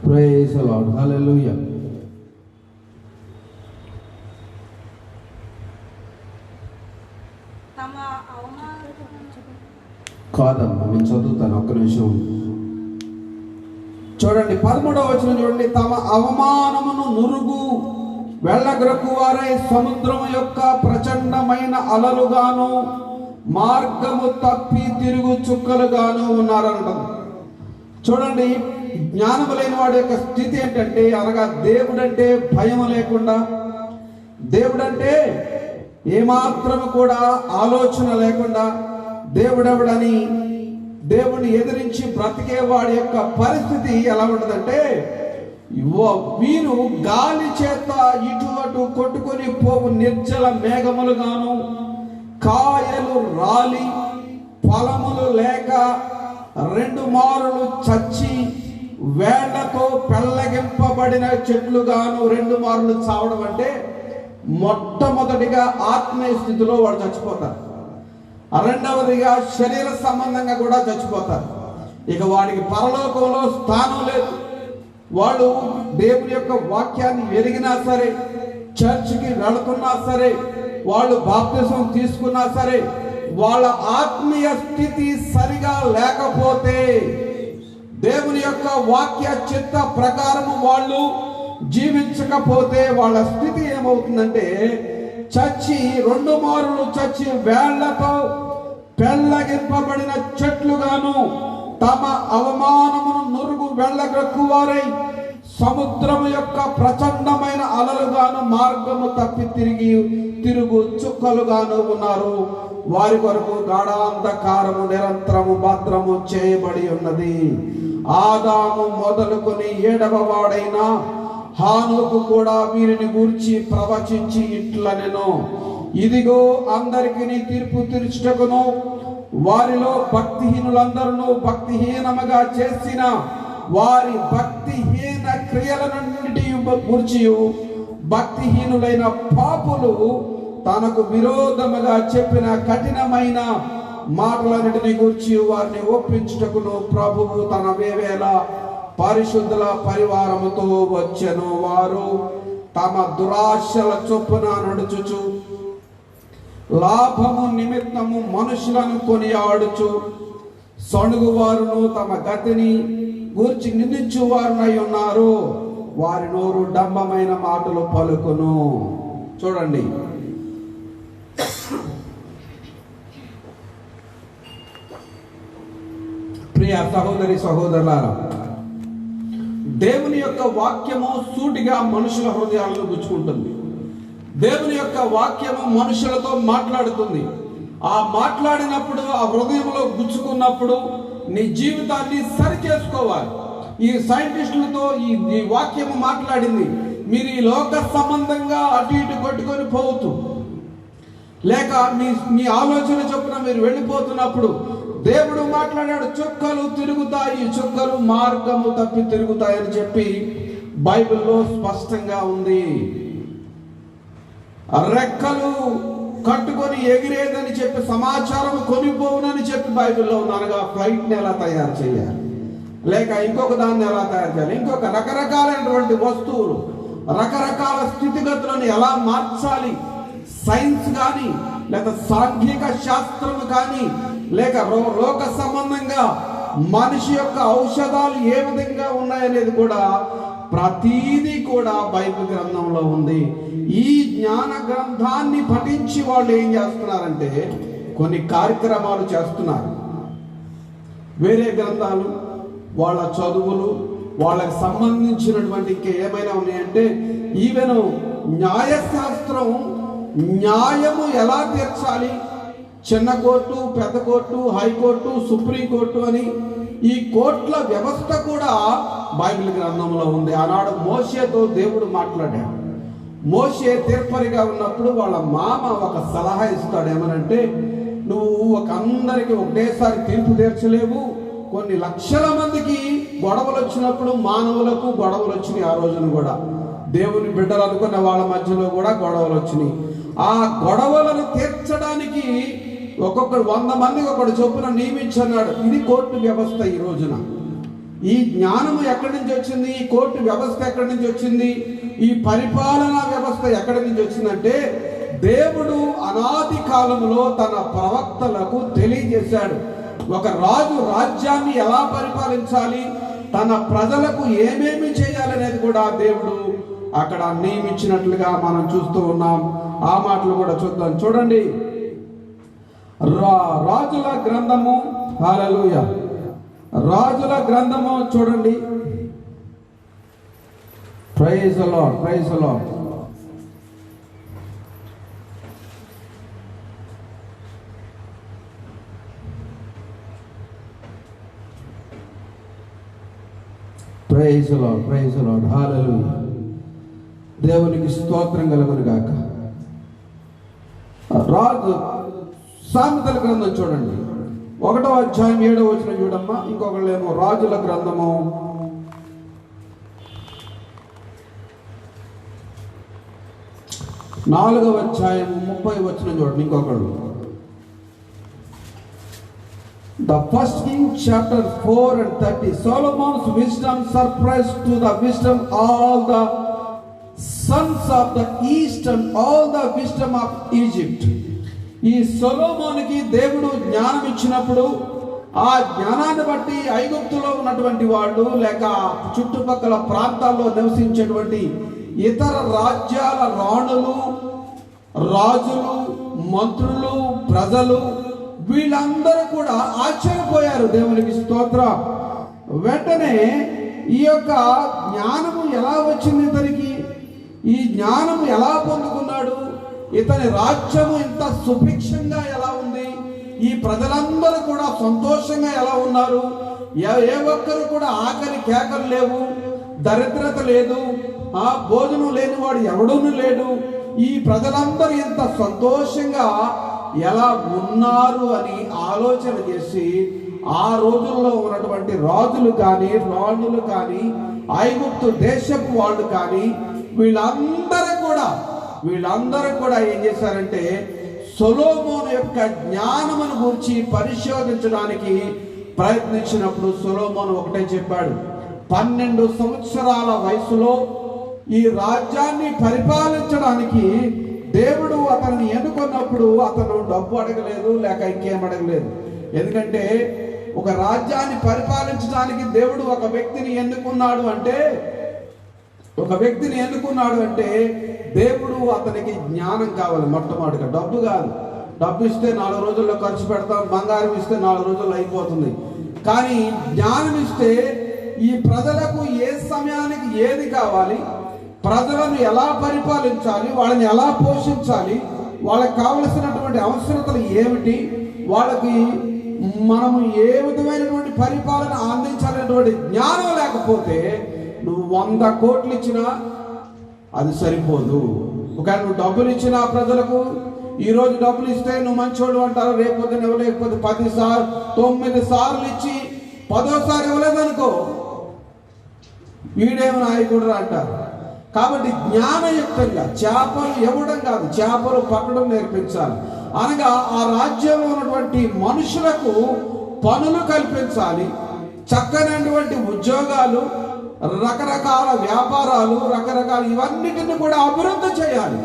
Praise the lord, హల్లెలూయా. కాదమ్మా, నేను చదువుతాను, ఒక్క నిమిషం చూడండి. 13వ వచనం చూడండి. తమ అవమానమును నురుగు వెళ్ళగ్రక్కు వారై సముద్రము యొక్క ప్రచండమైన అలలుగాను మార్గము తప్పి తిరుగు చుక్కలుగాను ఉన్నారంటారు. చూడండి, జ్ఞానము లేని వాడి యొక్క స్థితి ఏంటంటే, అనగా దేవుడంటే భయం లేకుండా, దేవుడంటే ఏమాత్రము కూడా ఆలోచన లేకుండా, దేవుడెవడని దేవుని ఎదిరించి బ్రతికే వాడి యొక్క పరిస్థితి ఎలా ఉంటుందంటే, వీరు గాలి చేత ఇటు అటు కొట్టుకొని పోవు నిర్జల మేఘములుగాను, కాయలు రాలి ఫలములు లేక 2 మారులు చచ్చి వేళ్లతో పెళ్ళగింపబడిన చెట్లుగాను 2 మారులు చావడం అంటే మొట్టమొదటిగా ఆత్మీయ స్థితిలో వాడు చచ్చిపోతారు. రెండవదిగా శరీర సంబంధంగా కూడా చచ్చిపోతారు. ఇక వాడికి పరలోకంలో స్థానం లేదు. వాళ్ళు దేవుని యొక్క వాక్యాన్ని ఎరిగినా సరే, చర్చికి వెళుతున్నా సరే, వాళ్ళు బాప్తిసం తీసుకున్నా సరే, వాళ్ళ ఆత్మీయ స్థితి సరిగా లేకపోతే, దేవుని యొక్క వాక్య చిత్త ప్రకారం వాళ్ళు జీవించకపోతే వాళ్ళ స్థితి ఏమవుతుందంటే, చచ్చి 2 మారులు చచ్చి వేళ్లతో పెళ్ళగింపబడిన చెట్లుగాను, తమ అవమానమును నురుగు వెళ్ళగ్రక్కువారై సముద్రము యొక్క ప్రచండమైన అలలుగాను మార్గము తప్పి తిరుగు చుక్కలుగాను ఉన్నారు. వారి కొరకు గాఢాంధకారము నిరంతరము భద్రము చేయబడి ఉన్నది. ఆదాము మొదలుకొని 7వ వాడైన హానోకు కూడా వీరిని గూర్చి ప్రవచించి ఇట్లనెను, ఇదిగో అందరికి తీర్పు తీర్చుటకును వారిలో భక్తిహీనులందరూ భక్తిహీనముగా చేసిన వారి భక్తిహీన క్రియలన్నిటి గూర్చి భక్తిహీనులైన పాపులు తనకు విరోధముగా చెప్పిన కఠినమైన మాటలన్నిటిని గూర్చి వారిని ఒప్పించుటకును ప్రభువు తన వేవేల పరిశుద్ధుల పరివారముతో వచ్చెను. వారు తమ దురాశల చొప్పున నడుచుచు లాభము నిమిత్తము మనుషులను కొనియాడుచు సణుగువారును తమ గతిని గూర్చి నిందించువారునై ఉన్నారు. వారి నోరు డంబమైన మాటలు పలుకును. చూడండి, ప్రియ సహోదరి సహోదరులారా, దేవుని యొక్క వాక్యము సూటిగా మనుషుల హృదయాలను గుచ్చుకుంటుంది. దేవుని యొక్క వాక్యము మనుషులతో మాట్లాడుతుంది. ఆ మాట్లాడినప్పుడు, ఆ హృదయంలో గుచ్చుకున్నప్పుడు నీ జీవితాన్ని సరి చేసుకోవాలి. ఈ సైంటిస్టులతో ఈ వాక్యము మాట్లాడింది. మీరు ఈ లోక సంబంధంగా అటు ఇటు కొట్టుకొని పోవద్దు, లేక మీ ఆలోచన చొప్పున మీరు వెళ్ళిపోతున్నప్పుడు దేవుడు మాట్లాడాడు, చుక్కలు తిరుగుతాయి, చుక్కలు మార్గము తప్పి తిరుగుతాయని చెప్పి బైబిల్లో స్పష్టంగా ఉంది. రెక్కలు కట్టుకొని ఎగిరేదని చెప్పి సమాచారం కొనిపోవునని చెప్పి బైబిల్లో ఉన్నారుగా. ఫ్లైట్ని ఎలా తయారు చేయాలి, లేక ఇంకొక దాన్ని ఎలా తయారు చేయాలి, ఇంకొక రకరకాలైనటువంటి వస్తువులు, రకరకాల స్థితిగతులను ఎలా మార్చాలి, సైన్స్ కానీ లేక సాంఘిక శాస్త్రం కానీ లేక లోక సంబంధంగా మనిషి యొక్క ఔషధాలు ఏ విధంగా ఉన్నాయనేది కూడా ప్రతీదీ కూడా బైబిల్ గ్రంథంలో ఉంది. ఈ జ్ఞాన గ్రంథాన్ని పఠించి వాళ్ళు ఏం చేస్తున్నారంటే కొన్ని కార్యక్రమాలు చేస్తున్నారు. వేరే గ్రంథాలు, వాళ్ళ చదువులు, వాళ్ళకి సంబంధించినటువంటి ఇంకా ఏమైనా ఉన్నాయంటే ఈవెన్ న్యాయశాస్త్రం, న్యాయము ఎలా తీర్చాలి, చిన్న కోర్టు, పెద్ద కోర్టు, హైకోర్టు, సుప్రీంకోర్టు అని ఈ కోర్టుల వ్యవస్థ కూడా బైబిల్ గ్రంథంలో ఉంది. ఆనాడు మోషేతో దేవుడు మాట్లాడాడు. మోషే తీర్పరిగా ఉన్నప్పుడు వాళ్ళ మామ ఒక సలహా ఇస్తాడు. ఏమనంటే, నువ్వు అందరికి ఒకటేసారి తీర్పు తీర్చలేవు, కొన్ని లక్షల మందికి గొడవలు వచ్చినప్పుడు మానవులకు గొడవలు వచ్చినాయి. ఆ రోజున కూడా దేవుని బిడ్డలు అనుకున్న వాళ్ళ మధ్యలో కూడా గొడవలు వచ్చినాయి. ఆ గొడవలను తీర్చడానికి ఒక్కొక్కడు 100 మందికి ఒకడు చొప్పున నియమించన్నాడు. ఇది కోర్టు వ్యవస్థ. ఈ రోజున ఈ జ్ఞానము ఎక్కడి నుంచి వచ్చింది, ఈ కోర్టు వ్యవస్థ ఎక్కడి నుంచి వచ్చింది, ఈ పరిపాలనా వ్యవస్థ ఎక్కడి నుంచి వచ్చిందంటే దేవుడు అనాది కాలంలో తన ప్రవక్తలకు తెలియజేశాడు. ఒక రాజు రాజ్యాన్ని ఎలా పరిపాలించాలి, తన ప్రజలకు ఏమేమి చేయాలనేది కూడా దేవుడు అక్కడ నియమించినట్లుగా మనం చూస్తూ ఉన్నాం. ఆ మాటలు కూడా చూద్దాం. చూడండి, రాజుల గ్రంథము, హల్లెలూయా, రాజుల గ్రంథము చూడండి. Praise the lord, praise the lord. Praise the lord, praise the lord, హల్లెలూయా. దేవునికి స్తోత్రం కలుగును గాక. రాజు సామెతల గ్రంథం చూడండి, 1వ అధ్యాయం 7వ వచనం చూడమ్మా. ఇంకొకళ్ళేమో రాజుల గ్రంథము 4వ అధ్యాయం 30వ వచనం చూడండి. ఇంకొకళ్ళు The first King chapter 4 and 30. Solomon's wisdom surpassed to the wisdom all the sons of the east and all the wisdom of Egypt. ఈ సొలొమోనుకి దేవుడు జ్ఞానం ఇచ్చినప్పుడు ఆ జ్ఞానాన్ని బట్టి ఐగుప్తులో ఉన్నటువంటి వాళ్ళు లేక చుట్టుపక్కల ప్రాంతాల్లో నివసించేటువంటి ఇతర రాజ్యాల రాణులు, రాజులు, మంత్రులు, ప్రజలు వీళ్ళందరూ కూడా ఆశ్చర్యపోయారు. దేవునికి స్తోత్రం. వెంటనే ఈ యొక్క జ్ఞానము ఎలా వచ్చింది ఇతనికి, ఈ జ్ఞానము ఎలా పొందుకున్నాడు, ఇతని రాజ్యము ఇంత సుభిక్షంగా ఎలా ఉంది, ఈ ప్రజలందరూ కూడా సంతోషంగా ఎలా ఉన్నారు, ఏ ఒక్కరు కూడా ఆకలి కేకలు లేవు, దరిద్రత లేదు, ఆ భోజనం లేని వాడు ఎవడూను లేడు, ఈ ప్రజలందరూ ఇంత సంతోషంగా ఎలా ఉన్నారు అని ఆలోచన చేసి ఆ రోజుల్లో ఉన్నటువంటి రాజులు కానీ, రాణులు కానీ, ఐగుప్తు దేశపు వాళ్ళు కానీ వీళ్ళందరూ కూడా ఏం చేశారంటే సొలొమోను యొక్క జ్ఞానమును గురించి పరిశోధించడానికి ప్రయత్నించినప్పుడు సొలొమోను ఒకటే చెప్పాడు. 12 సంవత్సరాల వయసులో ఈ రాజ్యాన్ని పరిపాలించడానికి దేవుడు అతన్ని ఎన్నుకున్నప్పుడు అతను డబ్బు అడగలేదు, లేక ఇంకేం అడగలేదు. ఎందుకంటే ఒక రాజ్యాన్ని పరిపాలించడానికి దేవుడు ఒక వ్యక్తిని ఎన్నుకున్నాడు అంటే దేవుడు అతనికి జ్ఞానం కావాలి. మొట్టమొదటిగా డబ్బు కాదు. డబ్బు ఇస్తే 4 రోజుల్లో ఖర్చు పెడతాం, బంగారం ఇస్తే 4 రోజుల్లో అయిపోతుంది. కానీ జ్ఞానం ఇస్తే ఈ ప్రజలకు ఏ సమయానికి ఏది కావాలి, ప్రజలను ఎలా పరిపాలించాలి, వాళ్ళని ఎలా పోషించాలి, వాళ్ళకి కావలసినటువంటి అవసరతలు ఏమిటి, వాళ్ళకి మనము ఏ విధమైనటువంటి పరిపాలన అందించాలనేటువంటి జ్ఞానం లేకపోతే నువ్వు 100 కోట్లు ఇచ్చినా అది సరిపోదు. ఒకవేళ నువ్వు డబ్బులు ఇచ్చినా ప్రజలకు, ఈరోజు డబ్బులు ఇస్తే నువ్వు మంచోడు అంటారు, రేపు పొద్దున ఇవ్వలేకపోతే 10 సార్లు 9 సార్లు ఇచ్చి 10వ ఇవ్వలేదనుకో వీడేమో నాయకుడు అంటారు. కాబట్టి జ్ఞానయుక్తంగా చేపలు ఇవ్వడం కాదు, చేపలు పట్టడం నేర్పించాలి. అనగా ఆ రాజ్యంలో ఉన్నటువంటి మనుషులకు పనులు కల్పించాలి, చక్కనటువంటి ఉద్యోగాలు, రకరకాల వ్యాపారాలు, రకరకాల ఇవన్నిటిని కూడా అభివృద్ధి చేయాలి.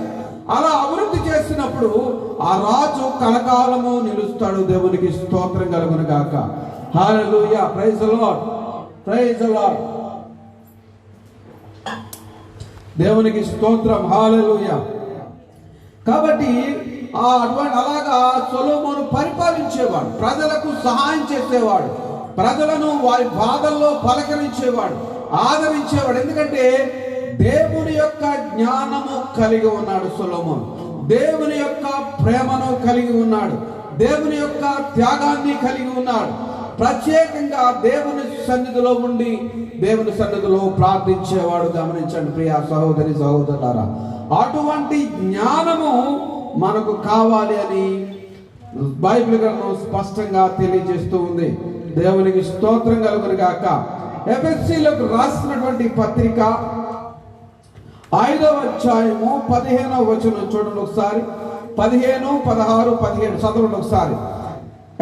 అలా అభివృద్ధి చేసినప్పుడు ఆ రాజు కలకాలము నిలుస్తాడు. దేవునికి స్తోత్రం కలుగును గాక. హల్లెలూయా. Praise the lord, praise the lord. దేవునికి స్తోత్రం. హల్లెలూయా. కాబట్టి అలాగా సొలొమోను పరిపాలించేవాడు, ప్రజలకు సహాయం చేసేవాడు, ప్రజలను వారి బాధల్లో పలకరించేవాడు, ఆదరించేవాడు. ఎందుకంటే దేవుని యొక్క జ్ఞానము కలిగి ఉన్నాడు సొలొమోను, దేవుని యొక్క ప్రేమను కలిగి ఉన్నాడు, దేవుని యొక్క త్యాగాన్ని కలిగి ఉన్నాడు. ప్రత్యేకంగా దేవుని సన్నిధిలో ఉండి దేవుని సన్నిధిలో ప్రార్థించేవాడు. గమనించండి ప్రియ సహోదరి సహోదరులారా, అటువంటి జ్ఞానము మనకు కావాలి అని బైబిల్ గ్రంథం స్పష్టంగా తెలియజేస్తూ ఉంది. దేవునికి స్తోత్రం కలుగును గాక. ఎఫెసీయులకు రాసినటువంటి పత్రిక 5వ అధ్యాయము 15వ వచనం చూడండి ఒకసారి. 15, 16, 17 చదవండి ఒకసారి.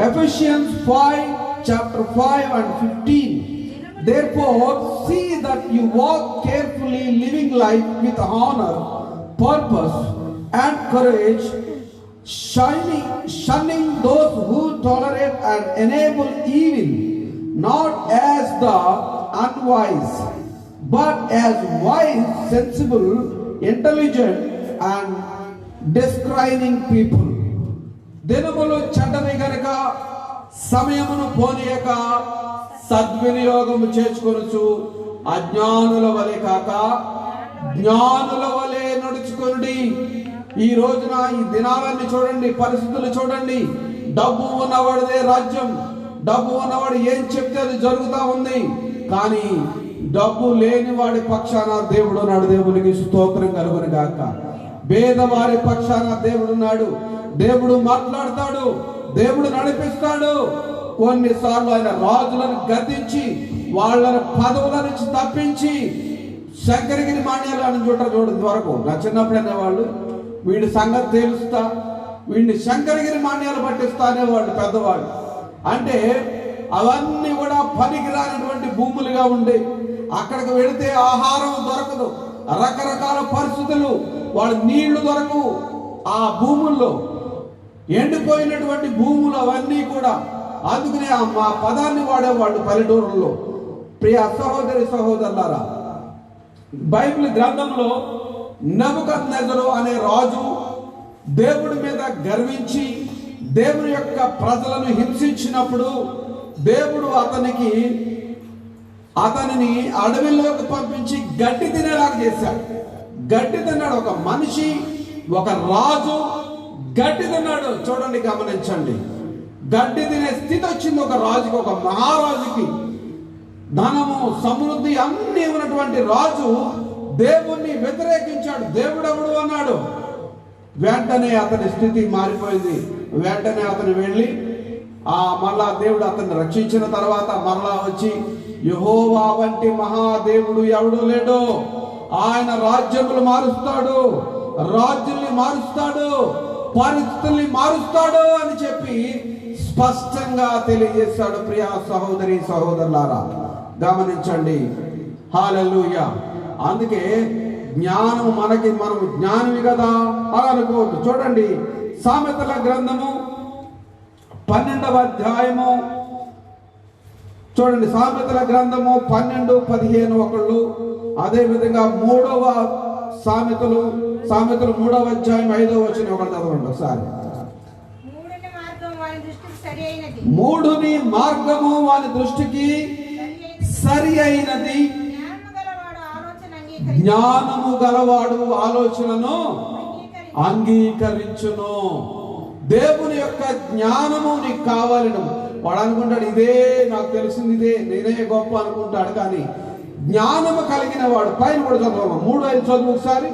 Ephesians 5 chapter 5 and 15. Therefore see that you walk carefully, living life with honor, purpose and courage, shunning those who tolerate and enable evil, not as the unwise, but as wise, sensible, intelligent and discerning people. దినములు చెడ్డవి గనుక సమయమును పోనీయక సద్వినియోగము చేసుకొనుచు అజ్ఞానుల వలె కాక జ్ఞానుల వలె నడుచుకొనుడి. ఈ రోజున ఈ దినాలన్నీ చూడండి, పరిస్థితులు చూడండి. డబ్బు ఉన్నవాడిదే రాజ్యం, డబ్బు ఉన్నవాడు ఏం చెప్తే అది జరుగుతూ ఉంది. కానీ డబ్బు లేని వాడి పక్షాన దేవుడు ఉన్నాడు. దేవునికి స్తోత్రం కలుగును గాక. పేదవారి పక్షాన దేవుడు ఉన్నాడు. దేవుడు మాట్లాడతాడు, దేవుడు నడిపిస్తాడు. కొన్నిసార్లు ఆయన రాజులను గద్దించి వాళ్ళని పదవుల నుంచి తప్పించి శంకరగిరి మాన్యాలు అని చూడండి వరకు నా చిన్నప్పుడు అనేవాళ్ళు, వీడి సంగతి తేలుస్తా, వీడిని శంకరగిరి మాన్యాలు పట్టిస్తా అనేవాళ్ళు పెద్దవాళ్ళు. అంటే అవన్నీ కూడా పనికిరానటువంటి భూములుగా ఉండే, అక్కడికి వెళితే ఆహారం దొరకదు, రకరకాల పరిస్థితులు, వాళ్ళ నీళ్లు దొరకవు. ఆ భూముల్లో ఎండిపోయినటువంటి భూములు అవన్నీ కూడా. అందుకనే మా పదాన్ని వాడేవాళ్ళు పల్లెటూరుల్లో. ప్రియ సహోదరి సహోదరులారా, బైబిల్ గ్రంథంలో నెబుకద్నెజరు అనే రాజు దేవుడి మీద గర్వించి దేవుని యొక్క ప్రజలను హింసించినప్పుడు దేవుడు అతనిని అడవిలోకి పంపించి గడ్డి తినేలాగా చేశాడు. గడ్డి తిన్నాడు. ఒక మనిషి, ఒక రాజు గడ్డి తిన్నాడు. చూడండి, గమనించండి. గడ్డి తినే స్థితి వచ్చింది ఒక రాజుకి, ఒక మహారాజుకి. ధనము, సమృద్ధి అన్ని ఉన్నటువంటి రాజు దేవుణ్ణి వ్యతిరేకించాడు. దేవుడు ఎవడు అన్నాడు. వెంటనే అతని స్థితి మారిపోయింది. వెంటనే అతను వెళ్ళి మరలా దేవుడు అతన్ని రక్షించిన తర్వాత మరలా వచ్చి, యెహోవా వంటి మహాదేవుడు ఎవడు లేడు, ఆయన రాజ్యములు మారుస్తాడు, రాజుల్ని మారుస్తాడు, పరిస్థితుల్ని మారుస్తాడు అని చెప్పి స్పష్టంగా తెలియజేశాడు. ప్రియ సహోదరి సహోదరులారా, గమనించండి. హల్లెలూయా. అందుకే జ్ఞానం మనం జ్ఞానవి కదా అలా అనుకోవద్దు. చూడండి, సామెతల గ్రంథము 12వ అధ్యాయము చూడండి. సామెతల గ్రంథము 12, 15 ఒకళ్ళు. అదే విధంగా సామెతలు 3వ అధ్యాయం 5వ వచనం ఒకళ్ళు చదవండి ఒకసారి. మూఢుని మార్గము వాని దృష్టికి సరి అయినది, జ్ఞానము గలవాడు ఆలోచనను అంగీకరించును. దేవుని యొక్క జ్ఞానము నీకు కావాలి. వాడు అనుకుంటాడు ఇదే నాకు తెలిసింది, ఇదే నేనే గొప్ప అనుకుంటాడు. కానీ జ్ఞానము కలిగిన వాడు, పైన కూడా చదువు 3:5 చదువు ఒకసారి.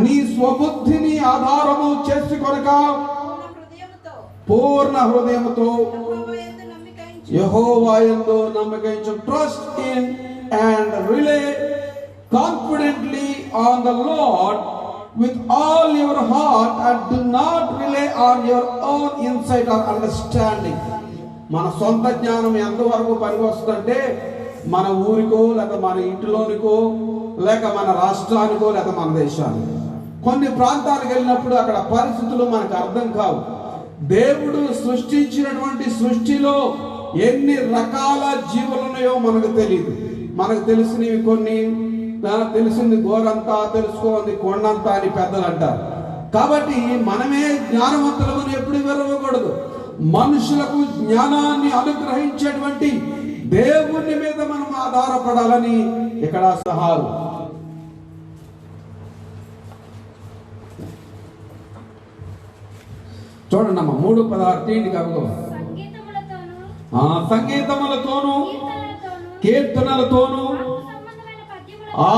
నీ స్వబుద్ధిని ఆధారము చేసుకొనక పూర్ణ హృదయముతో యెహోవా యందు నమ్మకించు. Trust in and rely confidently on the lord with all your heart and do not rely on your own insight or understanding. మన సొంత జ్ఞానం ఎంతవరకు పనికి వస్తుందంటే మన ఊరికో లేక మన ఇంటిలోనికో లేక మన రాష్ట్రానికో లేక మన దేశానికి. కొన్ని ప్రాంతాలకు వెళ్ళినప్పుడు అక్కడ పరిస్థితులు మనకు అర్థం కావు. దేవుడు సృష్టించినటువంటి సృష్టిలో ఎన్ని రకాల జీవులు ఉన్నాయో మనకు తెలియదు. మనకు తెలిసినవి కొన్ని, తెలిసింది గోరంతా, తెలుసుకోంది కొండంతా అని పెద్దలు అంటారు. కాబట్టి మనమే జ్ఞానవంతులమని ఎప్పుడు విరవకూడదు. మనుషులకు జ్ఞానాన్ని అనుగ్రహించేటువంటి దేవుని మీద మనం ఆధారపడాలని ఇక్కడ సహారు. చూడండి అమ్మ 3:16 తీయండి కవిగో. సంగీతములతోను కీర్తనలతోను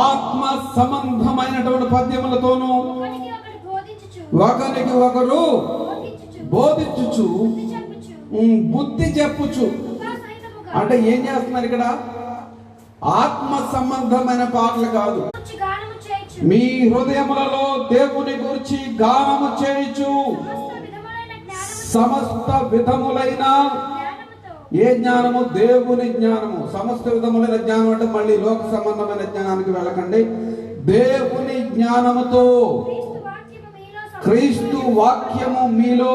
ఆత్మ సంబంధమైనటువంటి పద్యములతోను ఒకరికి ఒకరు బోధించుచు బుద్ధి చెప్పుచు. అంటే ఏం చేస్తున్నారు ఇక్కడ? ఆత్మ సంబంధమైన పాటలు కాదు, మీ హృదయములలో దేవుని గురించి గానము చేయుచు సమస్త విధములైన ఏ జ్ఞానము? దేవుని జ్ఞానము. సమస్త విధములైన జ్ఞానం అంటే మళ్ళీ లోక సంబంధమైన జ్ఞానానికి వెళ్ళకండి. దేవుని జ్ఞానముతో క్రీస్తు వాక్యము మీలో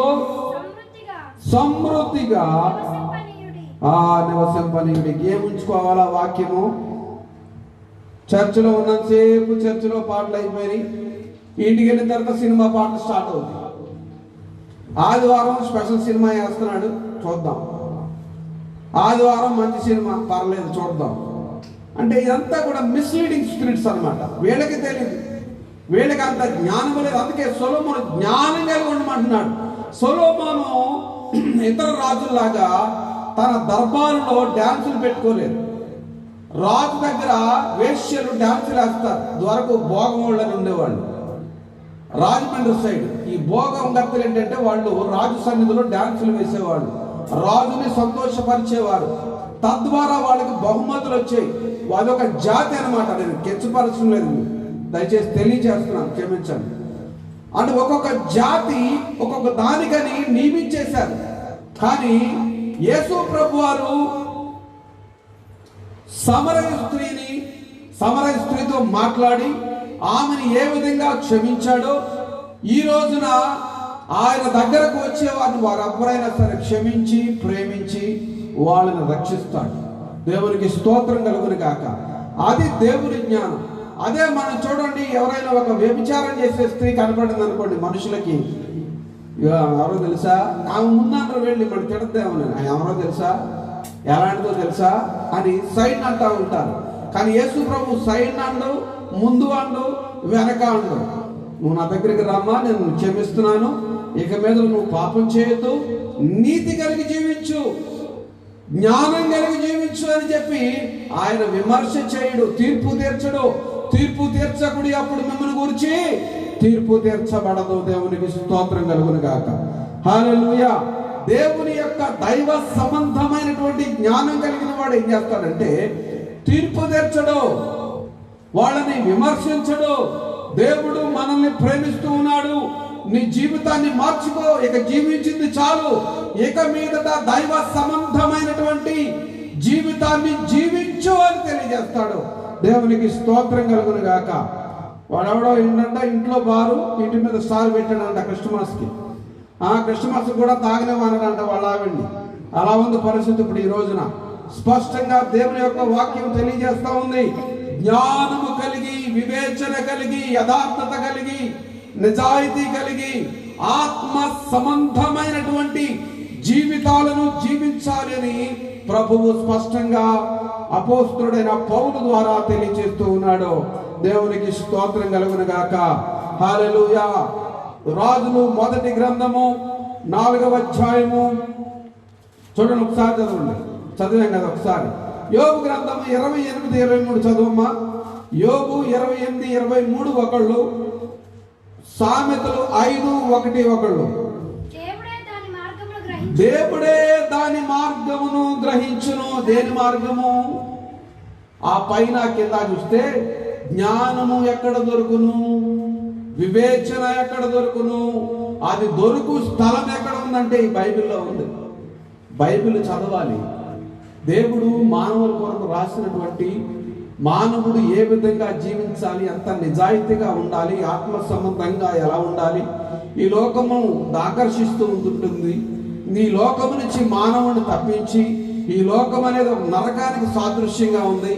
సమృద్ధిగా నివసింపనీయుడి. ఏముంచుకోవాలా వాక్యము? చర్చిలో ఉన్నంతసేపు చర్చిలో పాటలు అయిపోయి ఇంటికి వెళ్ళిన తర్వాత సినిమా పాటలు స్టార్ట్ అవుతాయి. ఆదివారం స్పెషల్ సినిమా వేస్తున్నాడు, చూద్దాం. ఆదివారం మంచి సినిమా, పర్లేదు చూద్దాం. అంటే ఇదంతా కూడా మిస్లీడింగ్ స్పిరిట్స్ అన్నమాట. వీళ్ళకి తెలియదు, వీళ్ళకి అంత జ్ఞానం లేదు. అందుకే సొలొమోను జ్ఞానం కలిగి ఉండమంటున్నాడు. సొలొమోను ఇతర రాజుల్లాగా తన దర్బారులో డ్యాన్సులు పెట్టుకోలేదు. రాజు దగ్గర వేశ్యలు డ్యాన్సులు వేస్తారు. ద్వారకు భోగముళ్ళని ఉండేవాళ్ళు రాజమండ్రి సైడ్. ఈ భోగం గత్తలు ఏంటంటే వాళ్ళు రాజు సన్నిధిలో డ్యాన్సులు వేసేవాళ్ళు, రాజుని సంతోషపరిచేవారు. తద్వారా వాళ్ళకి బహుమతులు వచ్చాయి. వాళ్ళొక జాతి అనమాట. నేను కించపరచడం లేదు, దయచేసి తెలియజేస్తున్నాను, క్షమించండి. అంటే ఒక్కొక్క జాతి ఒక్కొక్క దానికని నియమించేశారు. కానీ యేసు ప్రభు వారు సమరయ స్త్రీతో మాట్లాడి ఆమెను ఏ విధంగా క్షమించాడో, ఈ రోజున ఆయన దగ్గరకు వచ్చేవారిని వారు ఎవరైనా సరే క్షమించి ప్రేమించి వాళ్ళని రక్షిస్తాడు. దేవునికి స్తోత్రం కలుగును గాక. అది దేవుని జ్ఞానం. అదే మనం చూడండి, ఎవరైనా ఒక వ్యభిచారం చేసే స్త్రీ కనపడింది అనుకోండి మనుషులకి, ఎవరో తెలుసా, ఆమె ముందంటారు వెళ్ళి మనం తిడతామని, ఎవరో తెలుసా, ఎలాంటిదో తెలుసా అని సైడ్ అంటా ఉంటారు. కానీ యేసు ప్రభు సైడ్ అండు, ముందు అండు, వెనక అండు. నువ్వు నా దగ్గరికి రామ్మా, నేను క్షమిస్తున్నాను, ఇక మీద నువ్వు పాపం చేయొద్దు, నీతి కలిగి జీవించు, జ్ఞానం కలిగి జీవించు అని చెప్పి ఆయన విమర్శ చేయడు, తీర్పు తీర్చడు. తీర్పు తీర్చకుడి అప్పుడు మిమ్మల్ని గురించి తీర్పు తీర్చబడదు. దేవునికి స్తోత్రం కలుగును గాక. హల్లెలూయా. దేవుని యొక్క దైవ సంబంధమైనటువంటి జ్ఞానం కలిగిన వాడు ఏం చేస్తాడంటే తీర్పు తీర్చడు, వాళ్ళని విమర్శించడు. దేవుడు మనల్ని ప్రేమిస్తూ ఉన్నాడు, నీ జీవితాన్ని మార్చుకో, ఇక జీవించింది చాలు, ఇక మీదట దైవ సంబంధమైనటువంటి జీవితాన్ని జీవించు అని తెలియజేస్తాడు. దేవునికి స్తోత్రం కలుగును గాక. వాడెవడో ఏంటంటే ఇంట్లో బారు, ఇంటి మీద స్టార్ పెట్టాడంట క్రిస్మస్కి. క్రిస్మస్ కూడా తాగలేమన్నాడంట వాళ్ళ ఆవిడ్ని. అలా ఉంది పరిస్థితి ఇప్పుడు ఈ రోజున. స్పష్టంగా దేవుని యొక్క వాక్యం తెలియజేస్తా ఉంది. జ్ఞానము కలిగి, వివేచన కలిగి, యథార్థత కలిగి, నిజాయితీ కలిగి ఆత్మ సంబంధమైనటువంటి జీవితాలను జీవించాలి అని ప్రభువు స్పష్టంగా అపోస్తలుడైన పౌలు ద్వారా తెలియజేస్తూ ఉన్నాడు. దేవునికి స్తోత్రం కలుగును గాక. హల్లెలూయా. రాజులు మొదటి గ్రంథము 4వ అధ్యాయము చూడండి, ఒకసారి చదవండి. చదివాం కదా ఒకసారి. యోబు గ్రంథము 28-23 చదవమ్మా. యోబు 28-23 ఒకళ్ళు, సామెతలు 5:1 ఒకళ్ళు. దేవుడే దాని మార్గమును గ్రహించును. దేని మార్గము? ఆ పైన కింద చూస్తే జ్ఞానము ఎక్కడ దొరుకును, వివేచన ఎక్కడ దొరుకును, అది దొరుకు స్థలం ఎక్కడ ఉందంటే ఈ బైబిల్లో ఉంది. బైబిల్ చదవాలి. దేవుడు మానవుల కొరకు రాసినటువంటి మానవుడు ఏ విధంగా జీవించాలి, ఎంత నిజాయితీగా ఉండాలి, ఆత్మ సంబంధంగా ఎలా ఉండాలి, ఈ లోకము ఆకర్షిస్తూ ఉంటుంది. ఈ లోకము నుంచి మానవుని తప్పించి, ఈ లోకం అనేది ఒక నరకానికి సాదృశ్యంగా ఉంది.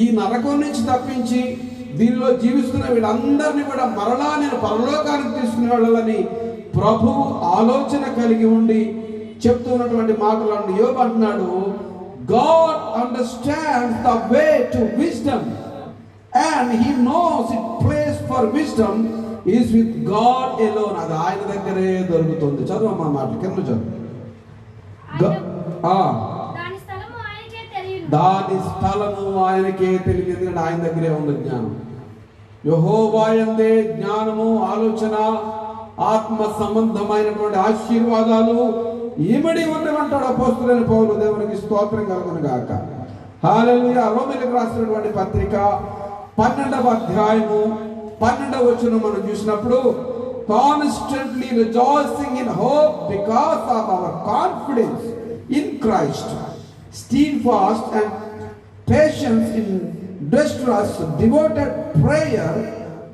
ఈ నరకం నుంచి తప్పించి దీనిలో జీవిస్తున్న వీళ్ళందరినీ కూడా మరలా నేను పరలోకానికి తీసుకుని వెళ్ళాలని ప్రభువు ఆలోచన కలిగి ఉండి చెప్తున్నటువంటి మాటలను యోబు అంటున్నాడు, God understands the way to wisdom and he knows it place for wisdom is with God alone. అది ఆయన దగ్గరే దొరుకుతుంది. చదువమ్మా మాట కింద చదువు. దాని స్థలము ఆయనకే తెలియదు, ఎందుకంటే ఆయన దగ్గరే ఉంది జ్ఞానం. యెహోవా యందే జ్ఞానము, ఆలోచన, ఆత్మ సంబంధమైనటువంటి ఆశీర్వాదాలు ఇమిడి ఉండమంటాడు అపోస్తలుడైన పౌలు. దేవునికి స్తోత్రం కలుగును గాక. హల్లెలూయా. రోమీయులకు రాసినటువంటి పత్రిక 12వ అధ్యాయము 12వ వచనం మనం చూసినప్పుడు, constantly rejoicing in hope because of our confidence in Christ, steadfast and patience in distress, devoted prayer,